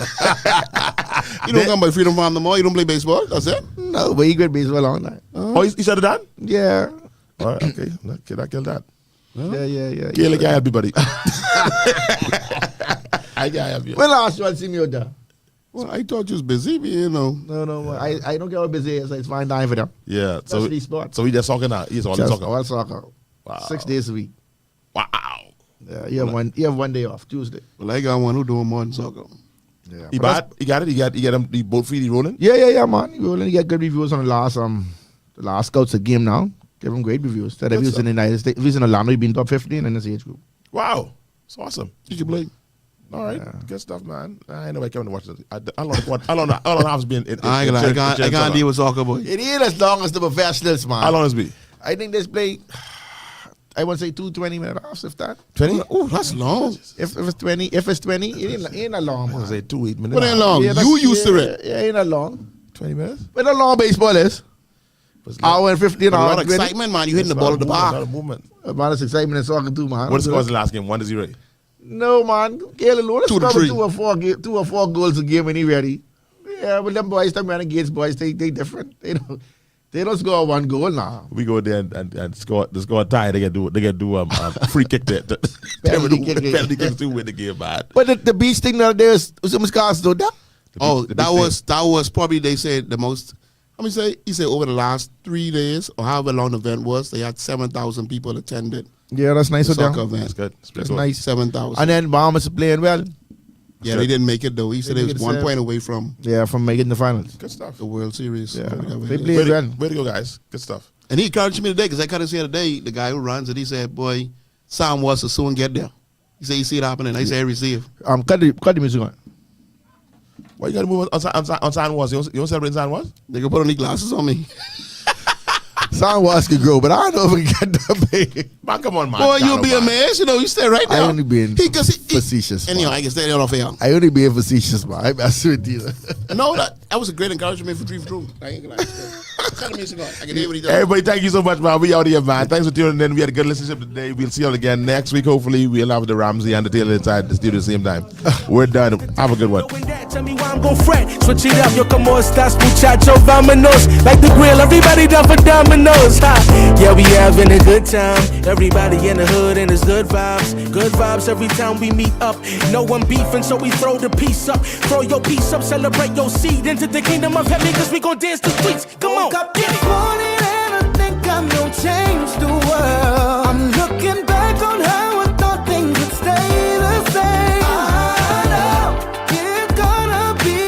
You don't come by Freedom Farm no more. You don't play baseball. That's it. No, but he good baseball all night. Oh, you shut it down? Yeah. All right, okay. I kill that. Yeah. Kale, I can't help you, buddy. I can't help you. When last you see me out there? Well, I thought you was busy, but you know. No. I don't get how busy it is. It's fine time for them. Yeah. Especially sports. So we just talking now. He's all talking. All soccer. Wow. 6 days a week. Wow. Yeah, you have one day off, Tuesday. Well, I got one who doing more than soccer. Yeah. He got it. He got him. He both feet. He rolling. Yeah, man. He rolling. He got good reviews on the last Scouts game now. Give him great reviews. That if he was in the United States, if he's in Orlando, he'd been top 15 in his age group. Wow. It's awesome. You can play. All right, good stuff, man. I know I coming to watch this. I don't know how it's been. I can't deal with soccer, boy. It ain't as long as the professionals, man. How long has it been? I think they play, I want to say 2-20-minute halves, if that. 20? Oh, that's long. If it's 20, it ain't that long, I man. was say 2 8 minutes. What ain't long? Yeah, You used to it. Yeah, ain't that long. 20 minutes. But how long baseball is? Hour and 15 A hours. lot of excitement, man. You hitting the ball at the A lot park. of movement. Man, it's excitement in soccer too, man. What was the last game? 1-0. No, man. Gale alone. 2-3. 2 or 4 goals a game when he ready. Yeah, but them boys, them renegades boys, they different. They don't score 1 goal now. We go there and score. They score a tie. They get do free kick that. Penalty kicks to win the game, man. But the beach thing now there is some scars though. That was probably, they said, the most. Let me say, he said over the last 3 days or however long the event was, they had 7,000 people attended. Yeah, that's nice The of them. soccer event. That's good. That's nice. 7,000. And then Bahamas are playing well. Yeah, they didn't make it though. He said They they make was it 1 7. point away from Yeah, from making the finals. Good stuff. the World Series. Yeah, Whatever they it is. played well. Way to go, guys. Good stuff. And he encouraged me today because I kind of see the day the guy who runs it. He said, "Boy, Sam was to soon get there." He said, "You see it happening." I said, "I receive." Cut the music on. Why you got to move on San Juan? You don't celebrate San Juan? They can put on the glasses on me. Sound was could grow, but I don't know if we can get that big. Man, come on, man. Boy, you'll be man. amazed. You know, you stay right there. I only being facetious. Anyhow, I can stay there off air. I only being facetious, man. I swear to you. No, that was a great encouragement for 3 for 2. I ain't gonna lie. Cut the music on. I can hear what he does. Everybody, thank you so much, man. We out here, man. Thanks for tuning in. We had a good listenership today. We'll see you all again next week. Hopefully, we'll have the Ramsey and the Taylor inside the studio at the same time. We're done. Have a good one. Tell me why I'm gon' fret. Switch it up, yo, como estas, muchacho, vámonos. Like the grill, everybody down for dominoes. Ha. Yeah, we having a good time. Everybody in the hood and it's good vibes. Good vibes every time we meet up. No one beefing, so we throw the piece up. Throw your piece up, celebrate your seed into the kingdom of heaven, cause we gon' dance the streets. Come on. Woke up this morning and I think I'm gonna change the world. I'm looking back on how I thought things would stay the same. I know it's gonna be,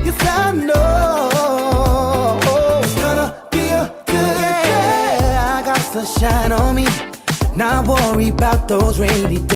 yes I know it's gonna be a good day. I got sunshine on me, not worry about those rainy days.